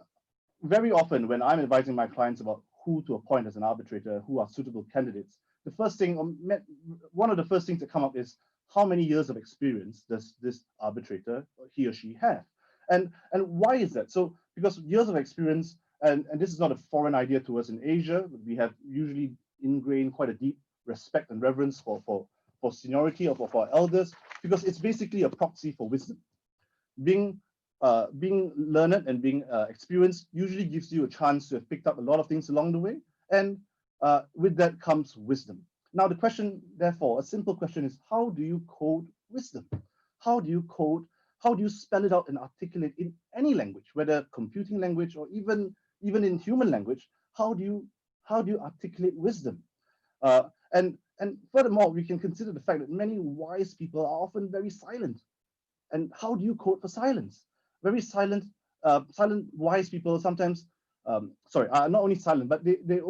S8: very often when I'm advising my clients about who to appoint as an arbitrator, who are suitable candidates, the first thing, one of the first things that come up is, how many years of experience does this arbitrator, he or she, have? And why is that? So because years of experience, and this is not a foreign idea to us in Asia, we have usually ingrained quite a deep respect and reverence for seniority or for elders, because it's basically a proxy for wisdom. Being learned and being experienced usually gives you a chance to have picked up a lot of things along the way, and with that comes wisdom. Now the question, therefore, a simple question is, how do you code wisdom? How do you spell it out and articulate in any language, whether computing language or even in human language? How do you articulate wisdom? And furthermore, we can consider the fact that many wise people are often very silent. And how do you code for silence? Very silent wise people sometimes, not only silent, but they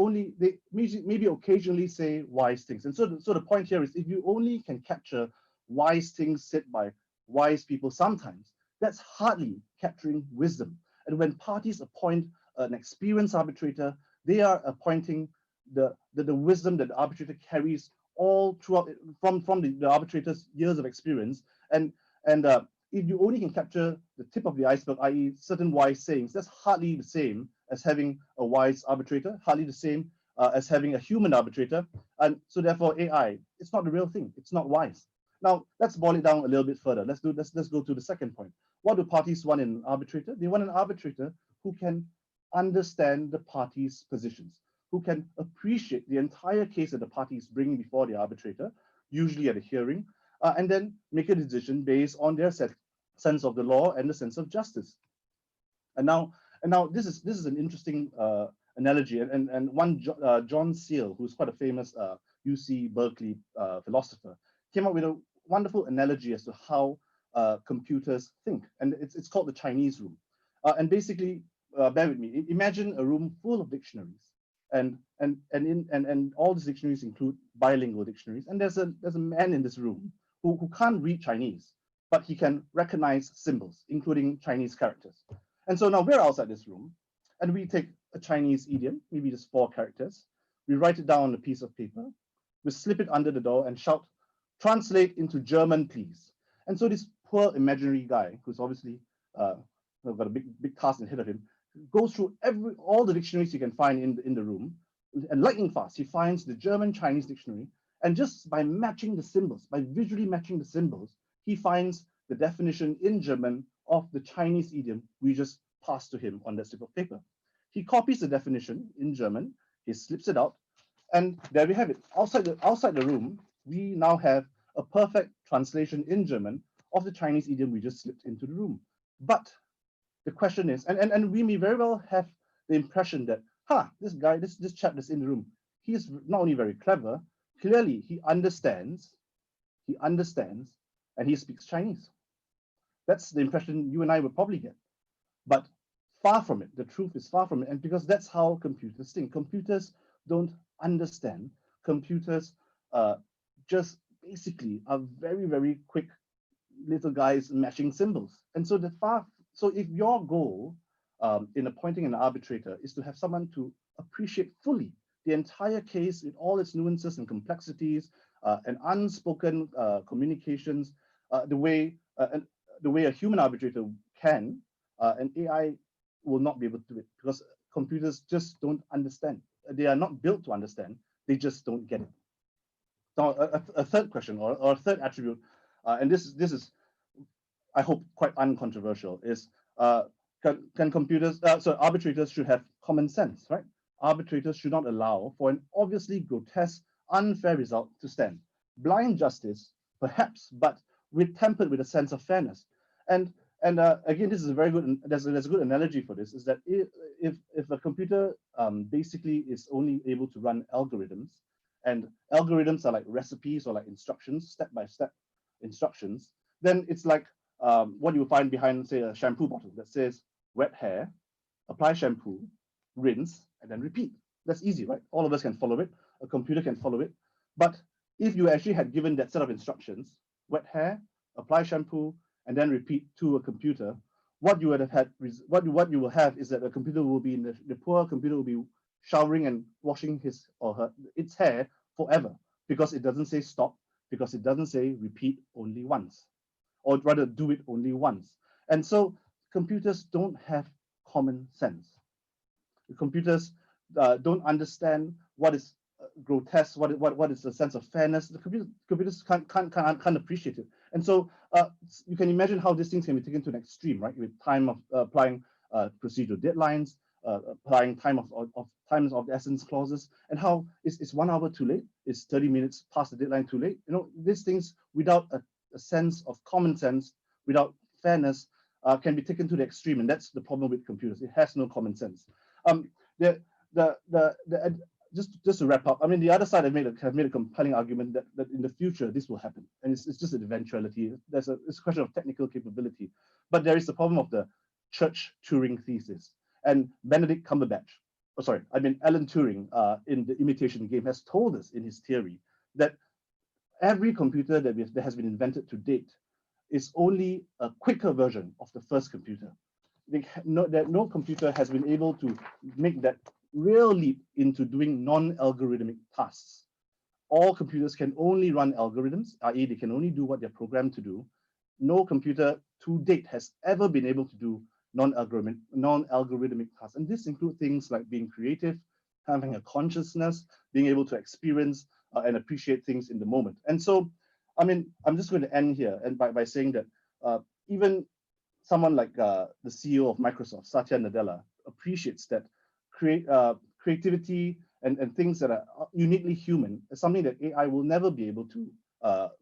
S8: maybe occasionally say wise things. And so the point here is, if you only can capture wise things said by wise people sometimes, that's hardly capturing wisdom. And when parties appoint an experienced arbitrator, they are appointing the wisdom that the arbitrator carries all throughout from the arbitrator's years of experience. And if you only can capture the tip of the iceberg, i.e. certain wise sayings, that's hardly the same as having a wise arbitrator, hardly the same as having a human arbitrator. And so therefore AI, it's not the real thing, it's not wise. Now let's boil it down a little bit further. Let's go to the second point. What do parties want in an arbitrator? They want an arbitrator who can understand the parties' positions, who can appreciate the entire case that the party is bringing before the arbitrator, usually at a hearing, and then make a decision based on their sense of the law and the sense of justice. And now this is an interesting analogy, and one John Searle, who's quite a famous UC Berkeley philosopher, came up with a wonderful analogy as to how computers think, and it's called the Chinese room. And basically, bear with me. Imagine a room full of dictionaries, and all these dictionaries include bilingual dictionaries. And there's a man in this room who can't read Chinese, but he can recognize symbols, including Chinese characters. And so now we're outside this room, and we take a Chinese idiom, maybe just 4 characters. We write it down on a piece of paper. We slip it under the door and shout, "Translate into German, please." And so this poor imaginary guy, who's obviously got a big task ahead of him, goes through all the dictionaries he can find in the room, and lightning fast, he finds the German-Chinese dictionary, And just by matching the symbols, by visually matching the symbols, he finds the definition in German of the Chinese idiom we just passed to him on that slip of paper. He copies the definition in German, he slips it out, and there we have it. Outside the room, we now have a perfect translation in German of the Chinese idiom we just slipped into the room. But the question is, and we may very well have the impression that, this guy, this chap that's in the room, he is not only very clever, clearly he understands, and he speaks Chinese. That's the impression you and I would probably get. But far from it, the truth is far from it. And because that's how computers think. Computers don't understand. Computers just basically are very, very quick little guys matching symbols. And so so if your goal in appointing an arbitrator is to have someone to appreciate fully the entire case with all its nuances and complexities and unspoken communications, the way a human arbitrator can, an AI will not be able to do it because computers just don't understand. They are not built to understand. They just don't get it. Now, a third question or a third attribute, and this is, I hope, quite uncontroversial, is can computers, so arbitrators should have common sense, right? Arbitrators should not allow for an obviously grotesque, unfair result to stand. Blind justice, perhaps, but tempered with a sense of fairness. And again, this is a very good, there's a good analogy for this, is that if a computer basically is only able to run algorithms, and algorithms are like recipes or like instructions, step-by-step instructions, then it's like what you will find behind, say, a shampoo bottle that says wet hair, apply shampoo, rinse, and then repeat. That's easy, right? All of us can follow it. A computer can follow it. But if you actually had given that set of instructions, wet hair, apply shampoo, and then repeat to a computer, what you would have had, what you will have is that a computer will be the poor computer will be showering and washing his or its hair forever because it doesn't say stop, because it doesn't say repeat only once, or rather do it only once. And so computers don't have common sense. The computers don't understand what is grotesque, what is the sense of fairness. The computers can't appreciate it. And so you can imagine how these things can be taken to an extreme, right? With time of applying procedural deadlines, applying times of the essence clauses, and how it's 1 hour too late, it's 30 minutes past the deadline too late. You know, these things without a sense of common sense, without fairness, can be taken to the extreme, and that's the problem with computers. It has no common sense. Just to wrap up, I mean, the other side have made a compelling argument that in the future this will happen, and it's just an eventuality. It's a question of technical capability, but there is the problem of the Church-Turing thesis. And Benedict Cumberbatch, Alan Turing, in The Imitation Game, has told us in his theory that every computer that has been invented to date is only a quicker version of the first computer. That no computer has been able to make that real leap into doing non-algorithmic tasks. All computers can only run algorithms, i.e. they can only do what they're programmed to do. No computer to date has ever been able to do non-algorithmic tasks. And this includes things like being creative, having a consciousness, being able to experience and appreciate things in the moment. And so, I mean, I'm just going to end here and by saying that even someone like the CEO of Microsoft, Satya Nadella, appreciates that creativity and things that are uniquely human is something that AI will never be able to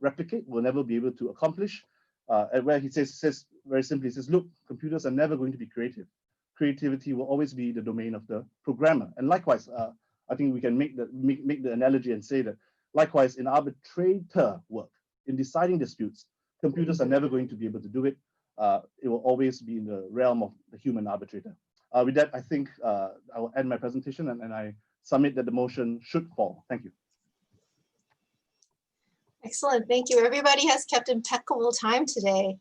S8: replicate, will never be able to accomplish. And where he says very simply, he says, look, computers are never going to be creative. Creativity will always be the domain of the programmer. And likewise, I think we can make the analogy and say that likewise in arbitrator work, in deciding disputes, computers are never going to be able to do it. It will always be in the realm of the human arbitrator. With that, I think I will end my presentation and I submit that the motion should fall. Thank you.
S4: Excellent, thank you. Everybody has kept impeccable time today.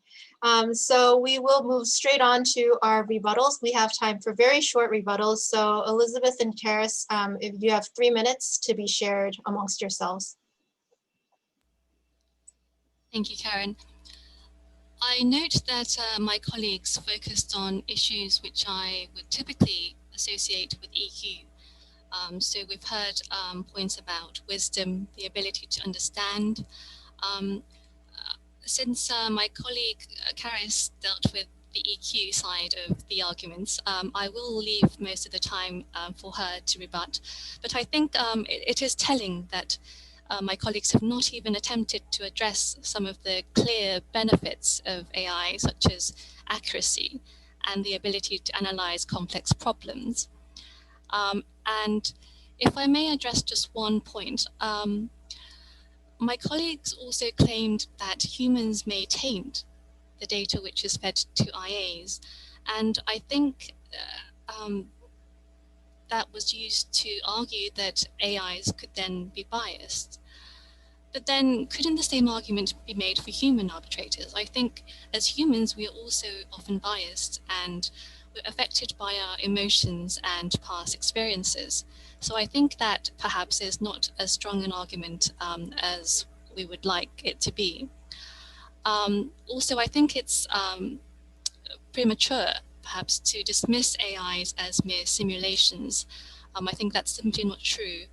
S4: So we will move straight on to our rebuttals. We have time for very short rebuttals. So Elizabeth and Karis, if you have 3 minutes to be shared amongst yourselves.
S5: Thank you, Karen. I note that my colleagues focused on issues which I would typically associate with EQ. So we've heard points about wisdom, the ability to understand. Since my colleague Karis dealt with the EQ side of the arguments, I will leave most of the time for her to rebut. But I think it is telling that my colleagues have not even attempted to address some of the clear benefits of AI, such as accuracy and the ability to analyze complex problems. And if I may address just one point, my colleagues also claimed that humans may taint the data which is fed to IAs. And I think that was used to argue that AIs could then be biased. But then couldn't the same argument be made for human arbitrators? I think as humans, we are also often biased and we're affected by our emotions and past experiences. So I think that perhaps is not as strong an argument as we would like it to be. Also, I think it's premature perhaps to dismiss AIs as mere simulations. I think that's simply not true.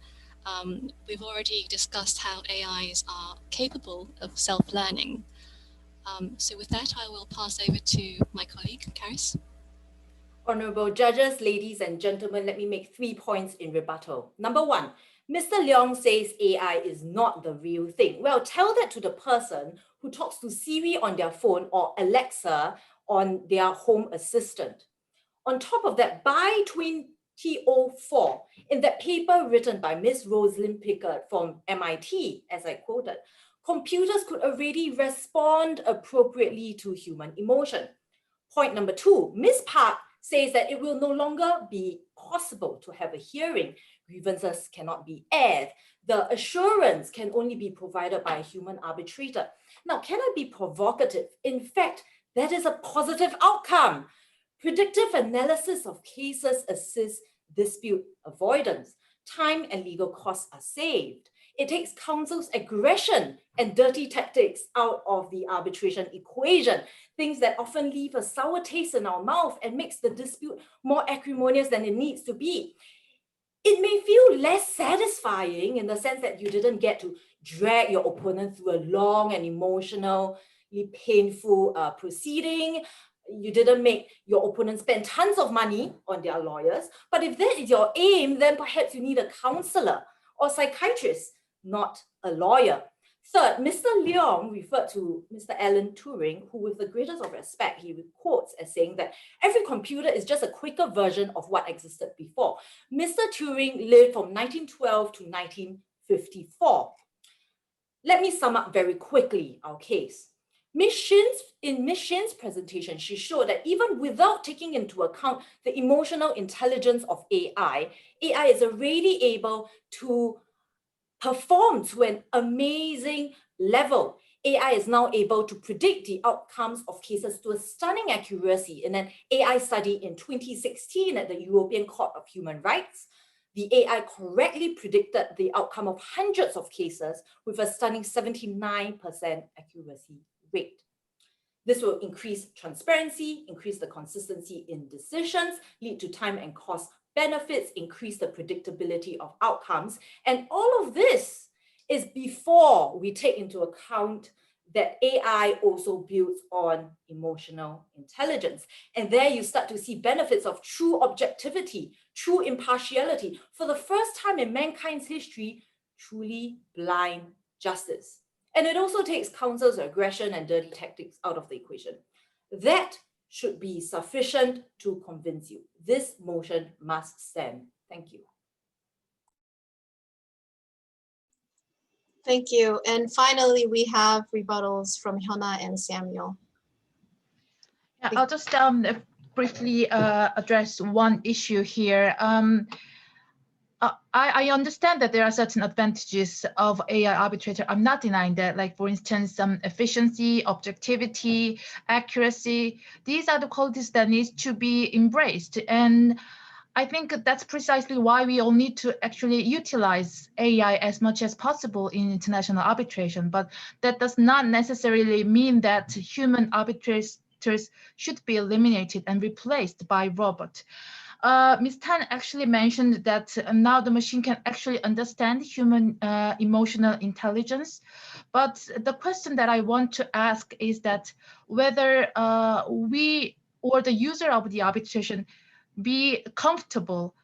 S5: We've already discussed how AIs are capable of self-learning. So with that, I will pass over to my colleague, Karis.
S7: Honorable judges, ladies and gentlemen, let me make 3 points in rebuttal. Number 1, Mr. Leong says AI is not the real thing. Well, tell that to the person who talks to Siri on their phone or Alexa on their home assistant. On top of that, by 2004, in that paper written by Ms. Rosalind Pickard from MIT, as I quoted, computers could already respond appropriately to human emotion. Point number 2, Ms. Park says that it will no longer be possible to have a hearing. Grievances cannot be aired. The assurance can only be provided by a human arbitrator. Now, can I be provocative? In fact, that is a positive outcome. Predictive analysis of cases assists dispute avoidance. Time and legal costs are saved. It takes counsel's aggression and dirty tactics out of the arbitration equation, things that often leave a sour taste in our mouth and makes the dispute more acrimonious than it needs to be. It may feel less satisfying in the sense that you didn't get to drag your opponent through a long and emotionally painful proceeding. You didn't make your opponent spend tons of money on their lawyers. But if that is your aim, then perhaps you need a counselor or psychiatrist, not a lawyer. Third, Mr. Leong referred to Mr. Alan Turing, who with the greatest of respect, he quotes as saying that every computer is just a quicker version of what existed before. Mr. Turing lived from 1912 to 1954. Let me sum up very quickly our case. In Ms. Shin's presentation, she showed that even without taking into account the emotional intelligence of AI is already able to perform to an amazing level. AI is now able to predict the outcomes of cases to a stunning accuracy. In an AI study in 2016 at the European Court of Human Rights, the AI correctly predicted the outcome of hundreds of cases with a stunning 79% accuracy rate. This will increase transparency, increase the consistency in decisions, lead to time and cost benefits, increase the predictability of outcomes. And all of this is before we take into account that AI also builds on emotional intelligence. And there you start to see benefits of true objectivity, true impartiality. For the first time in mankind's history, truly blind justice. And it also takes counsel's aggression and dirty tactics out of the equation. That should be sufficient to convince you. This motion must stand. Thank you.
S4: Thank you. And finally, we have rebuttals from Jonah and Samuel.
S6: Yeah, I'll just briefly address one issue here. I understand that there are certain advantages of AI arbitrator. I'm not denying that, like for instance, efficiency, objectivity, accuracy. These are the qualities that need to be embraced. And I think that's precisely why we all need to actually utilize AI as much as possible in international arbitration. But that does not necessarily mean that human arbitrators should be eliminated and replaced by robot. Ms. Tan actually mentioned that now the machine can actually understand human emotional intelligence. But the question that I want to ask is that whether we or the user of the arbitration be comfortable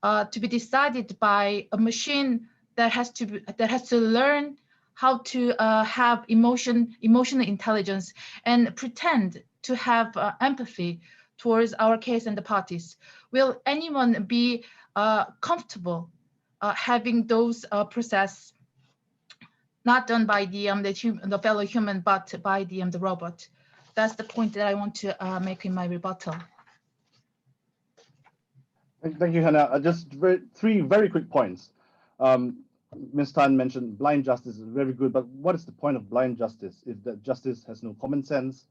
S6: to be decided by a machine that has to learn how to have emotional intelligence and pretend to have empathy towards our case and the parties. Will anyone be comfortable having those process not done by the fellow human, but by the robot? That's the point that I want to make in my rebuttal.
S8: Thank you, Hannah. Just three very quick points. Ms. Tan mentioned blind justice is very good, but what is the point of blind justice if that justice has no common sense,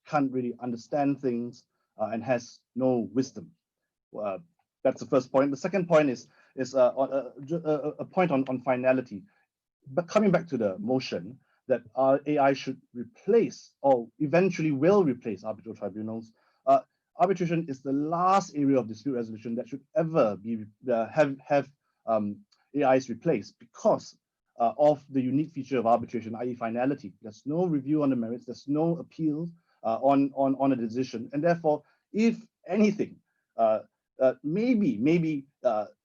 S8: can't really understand things, and has no wisdom? That's the first point. The second point is a point on finality. But coming back to the motion that our AI should replace or eventually will replace arbitral tribunals, arbitration is the last area of dispute resolution that should ever be have AIs replaced because of the unique feature of arbitration, i.e. finality. There's no review on the merits, there's no appeal on a decision, and therefore, if anything, maybe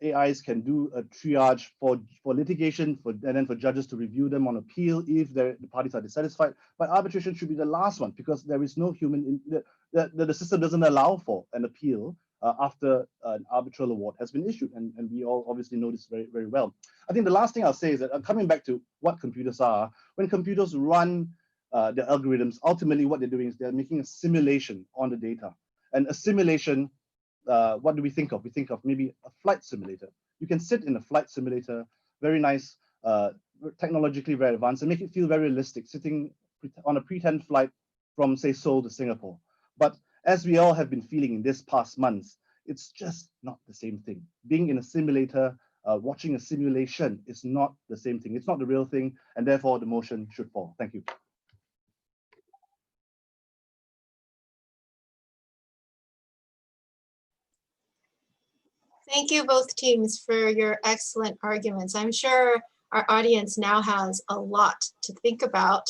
S8: AIs can do a triage for litigation, and then for judges to review them on appeal if the parties are dissatisfied. But arbitration should be the last one because there is no human. The system doesn't allow for an appeal after an arbitral award has been issued, and we all obviously know this very, very well. I think the last thing I'll say is that coming back to what computers are, when computers run the algorithms, ultimately what they're doing is they're making a simulation on the data. And a simulation, what do we think of? We think of maybe a flight simulator. You can sit in a flight simulator, very nice, technologically very advanced, and make it feel very realistic, sitting on a pretend flight from, say, Seoul to Singapore. But as we all have been feeling in this past months, it's just not the same thing. Being in a simulator, watching a simulation is not the same thing. It's not the real thing, and therefore the motion should fall. Thank you.
S4: Thank you both teams for your excellent arguments. I'm sure our audience now has a lot to think about.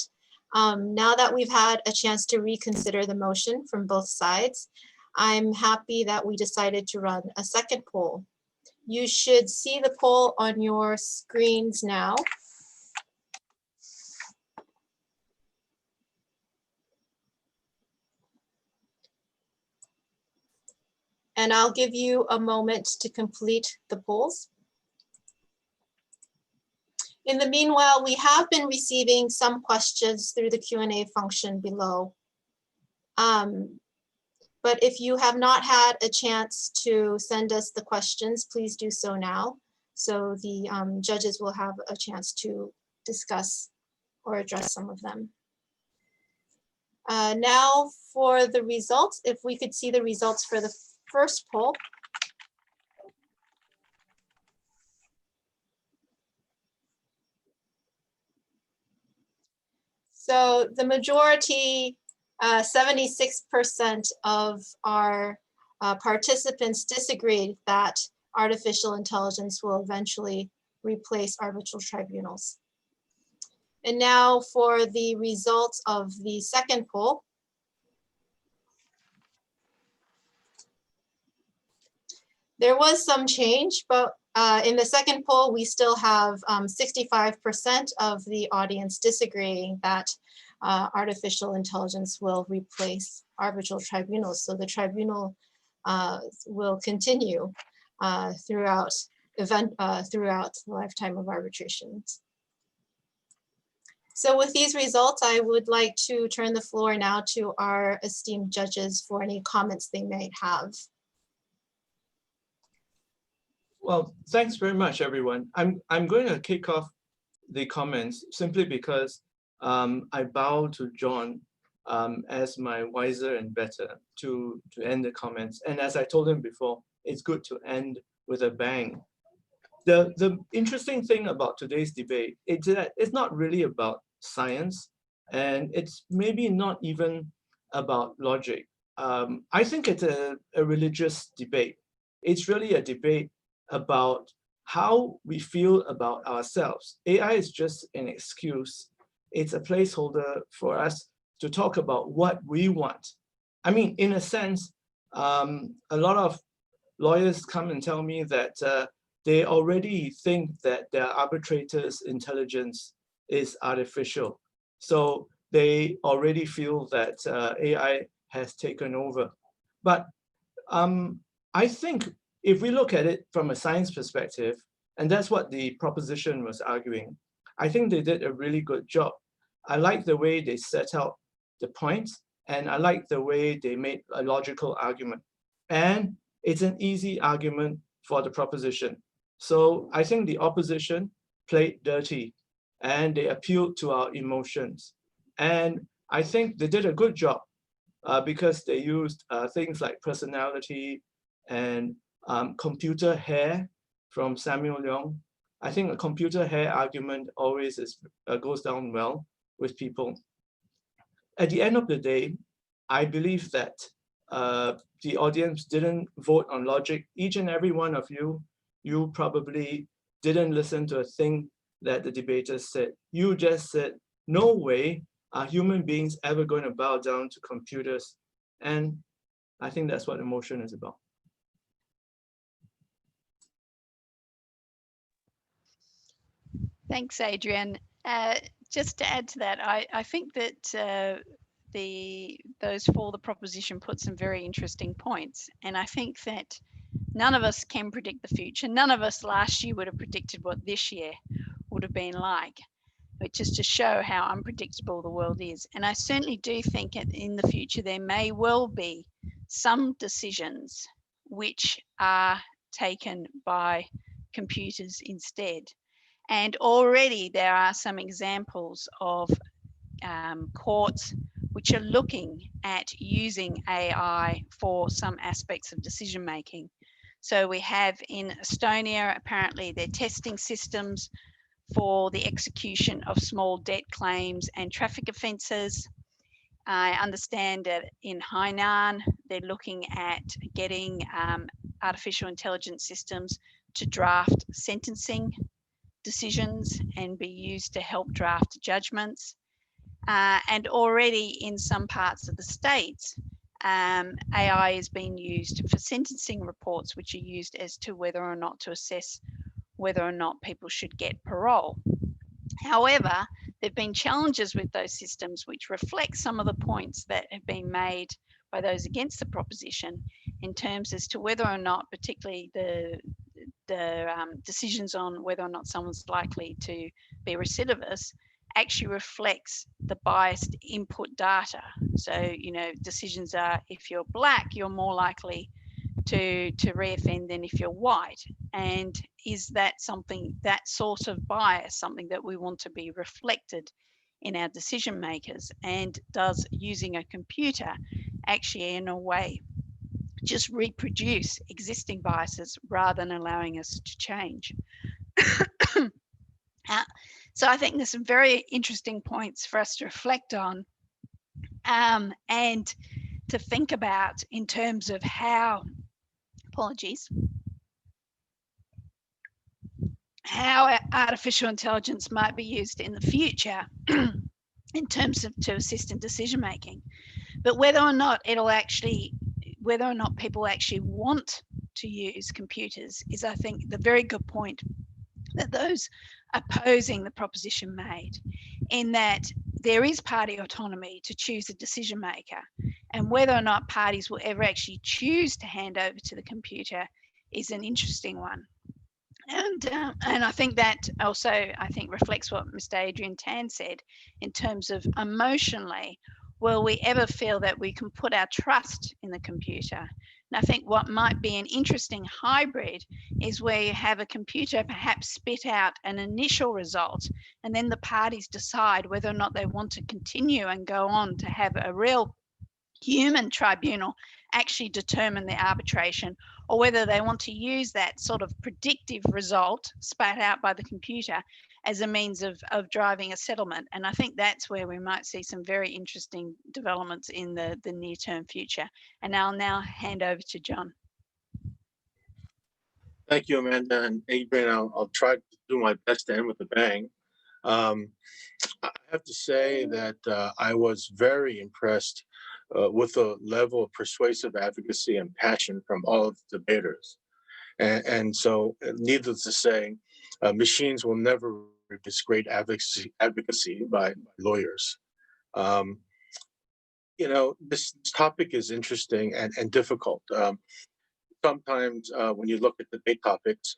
S4: Now that we've had a chance to reconsider the motion from both sides, I'm happy that we decided to run a second poll. You should see the poll on your screens now. And I'll give you a moment to complete the polls. In the meanwhile, we have been receiving some questions through the Q&A function below. But if you have not had a chance to send us the questions, please do so now. So the judges will have a chance to discuss or address some of them. Now for the results, if we could see the results for the first poll. So the majority, 76% of our participants disagreed that artificial intelligence will eventually replace arbitral tribunals. And now for the results of the second poll. There was some change, but in the second poll, we still have 65% of the audience disagreeing that artificial intelligence will replace arbitral tribunals. So the tribunal will continue throughout the lifetime of arbitrations. So with these results, I would like to turn the floor now to our esteemed judges for any comments they might have.
S9: Well, thanks very much, everyone. I'm going to kick off the comments simply because I bow to John as my wiser and better to end the comments. And as I told him before, it's good to end with a bang. The interesting thing about today's debate is that it's not really about science, and it's maybe not even about logic. I think it's a religious debate. It's really a debate about how we feel about ourselves. AI is just an excuse. It's a placeholder for us to talk about what we want. I mean, in a sense, a lot of lawyers come and tell me that they already think that their arbitrator's intelligence is artificial. So they already feel that AI has taken over. But I think if we look at it from a science perspective, and that's what the proposition was arguing, I think they did a really good job. I like the way they set out the points, and I like the way they made a logical argument. And it's an easy argument for the proposition. So I think the opposition played dirty and they appealed to our emotions. And I think they did a good job because they used things like personality and computer hair from Samuel Leong. I think a computer hair argument always goes down well with people. At the end of the day, I believe that the audience didn't vote on logic. Each and every one of you, you probably didn't listen to a thing that the debaters said. You just said, no way are human beings ever going to bow down to computers. And I think that's what emotion is about.
S10: Thanks, Adrian. Just to add to that, I think that those for the proposition put some very interesting points. And I think that none of us can predict the future. None of us last year would have predicted what this year would have been like, which is to show how unpredictable the world is. And I certainly do think in the future, there may well be some decisions which are taken by computers instead. And already there are some examples of courts which are looking at using AI for some aspects of decision making. So we have in Estonia, apparently they're testing systems for the execution of small debt claims and traffic offences. I understand that in Hainan, they're looking at getting artificial intelligence systems to draft sentencing decisions and be used to help draft judgments. And already in some parts of the states, AI is being used for sentencing reports, which are used as to whether or not to assess whether or not people should get parole. However, there have been challenges with those systems which reflect some of the points that have been made by those against the proposition in terms as to whether or not, particularly the decisions on whether or not someone's likely to be recidivist, actually reflects the biased input data. So, you know, decisions are, if you're black, you're more likely to reoffend than if you're white. And is that something, that sort of bias, something that we want to be reflected in our decision makers? And does using a computer actually, in a way, just reproduce existing biases rather than allowing us to change? So I think there's some very interesting points for us to reflect on and to think about in terms of how, how artificial intelligence might be used in the future in terms of to assist in decision making. But whether or not people actually want to use computers is, I think, the very good point that those opposing the proposition made, in that there is party autonomy to choose a decision maker, and whether or not parties will ever actually choose to hand over to the computer is an interesting one. And I think that also, I think, reflects what Mr. Adrian Tan said in terms of emotionally, will we ever feel that we can put our trust in the computer? And I think what might be an interesting hybrid is where you have a computer perhaps spit out an initial result, and then the parties decide whether or not they want to continue and go on to have a real human tribunal actually determine the arbitration, or whether they want to use that sort of predictive result spat out by the computer as a means of driving a settlement. And I think that's where we might see some very interesting developments in the near-term future. And I'll now hand over to John.
S3: Thank you, Amanda and Adrian. I'll try to do my best to end with a bang. I have to say that I was very impressed with the level of persuasive advocacy and passion from all of the debaters. And so, needless to say, machines will never replace great advocacy by lawyers. Um, this topic is interesting and difficult. Sometimes when you look at debate topics,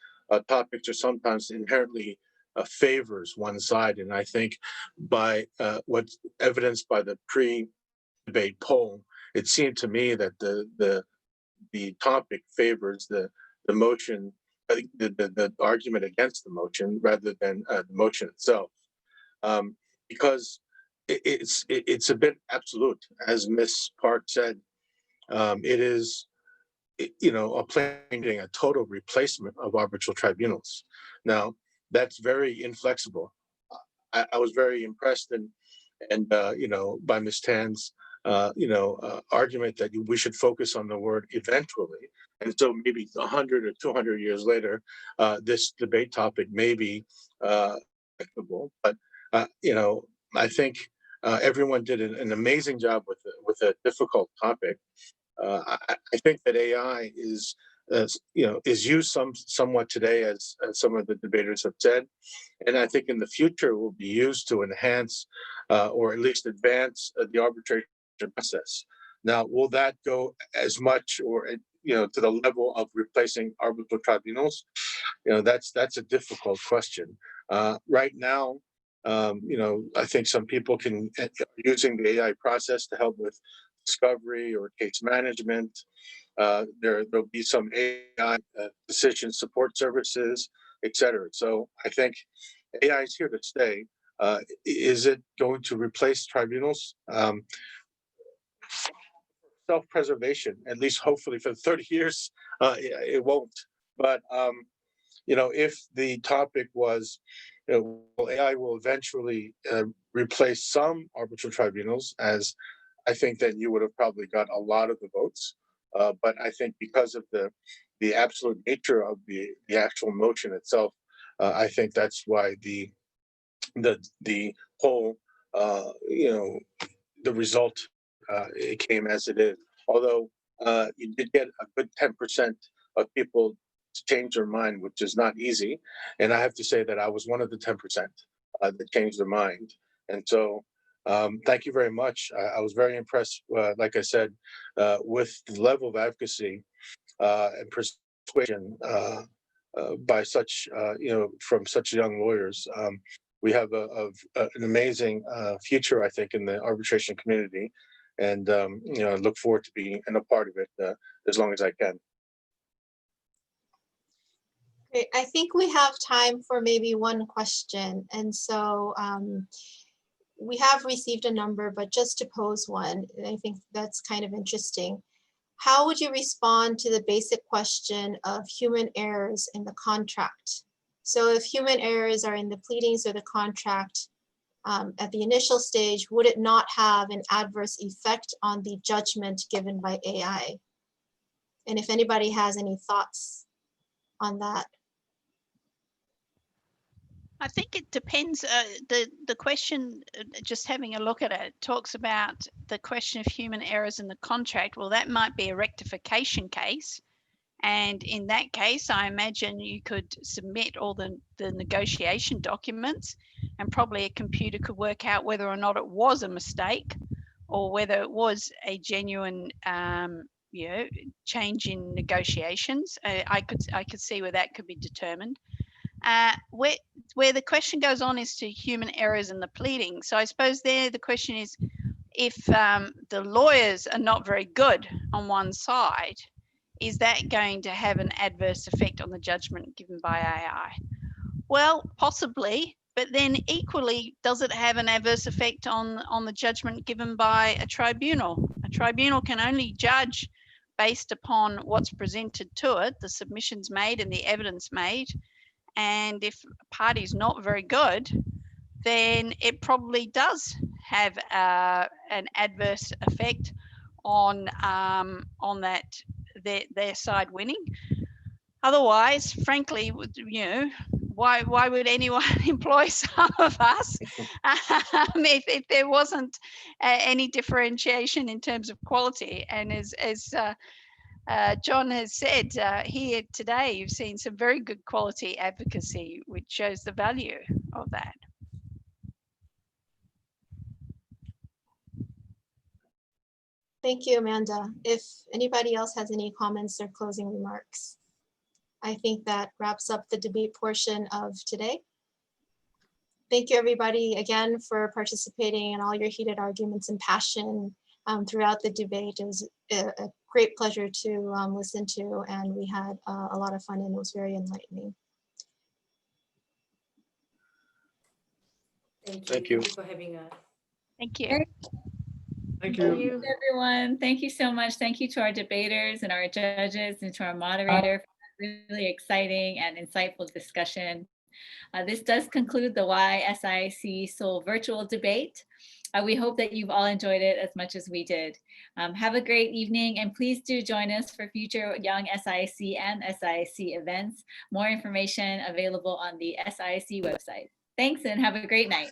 S3: topics are sometimes inherently favors one side. And I think by what's evidenced by the pre-debate poll, it seemed to me that the topic favors the motion, the argument against the motion rather than the motion itself, because it's a bit absolute, as Ms. Park said. It is, a total replacement of arbitral tribunals. Now, that's very inflexible. I was very impressed and by Ms. Tan's argument that we should focus on the word eventually. And so maybe 100 or 200 years later, this debate topic may be applicable. But I think everyone did an amazing job with a difficult topic. I think that AI is used somewhat today, as some of the debaters have said, and I think in the future will be used to enhance or at least advance the arbitration process. Now, will that go as much or to the level of replacing arbitral tribunals? That's a difficult question. Right now, I think some people can using the AI process to help with discovery or case management. There'll be some AI decision support services, et cetera. So I think AI is here to stay. Is it going to replace tribunals? Self-preservation, at least hopefully for 30 years, it won't. But if the topic was, AI will eventually replace some arbitral tribunals, as I think that you would have probably got a lot of the votes. But I think because of the absolute nature of the actual motion itself, I think that's why the whole, the result, it came as it is. Although you did get a good 10% of people to change their mind, which is not easy. And I have to say that I was one of the 10% that changed their mind. And so thank you very much. I was very impressed, like I said, with the level of advocacy and persuasion by such, from such young lawyers. We have an amazing future, I think, in the arbitration community. And, I look forward to being a part of it as long as I can.
S4: Great. I think we have time for maybe one question. And so we have received a number, but just to pose one, I think that's kind of interesting. How would you respond to the basic question of human errors in the contract? So if human errors are in the pleadings or the contract at the initial stage, would it not have an adverse effect on the judgment given by AI? And if anybody has any thoughts on that.
S10: I think it depends. The question, just having a look at it, talks about the question of human errors in the contract. Well, that might be a rectification case. And in that case, I imagine you could submit all the negotiation documents, and probably a computer could work out whether or not it was a mistake or whether it was a genuine change in negotiations. I could see where that could be determined. Where the question goes on is to human errors in the pleading. So I suppose there the question is, if the lawyers are not very good on one side, is that going to have an adverse effect on the judgment given by AI? Well, possibly, but then equally, does it have an adverse effect on the judgment given by a tribunal? A tribunal can only judge based upon what's presented to it, the submissions made and the evidence made. And if a party is not very good, then it probably does have an adverse effect on that their side winning. Otherwise, frankly, why would anyone employ some of us if there wasn't any differentiation in terms of quality? And as John has said, here today, you've seen some very good quality advocacy, which shows the value of that.
S4: Thank you, Amanda. If anybody else has any comments or closing remarks, I think that wraps up the debate portion of today. Thank you, everybody, again, for participating in all your heated arguments and passion throughout the debate. It was a great pleasure to listen to, and we had a lot of fun, and it was very enlightening.
S3: Thank you.
S7: Thank you for having us.
S10: Thank you.
S9: Thank
S1: Thank
S9: you.
S1: you, everyone. Thank you so much. Thank you to our debaters and our judges and to our moderator for that really exciting and insightful discussion. This does conclude the YSIAC Seoul Virtual Debate. We hope that you've all enjoyed it as much as we did. Have a great evening, and please do join us for future Young SIAC and SIAC events. More information available on the SIAC website. Thanks, and have a great night.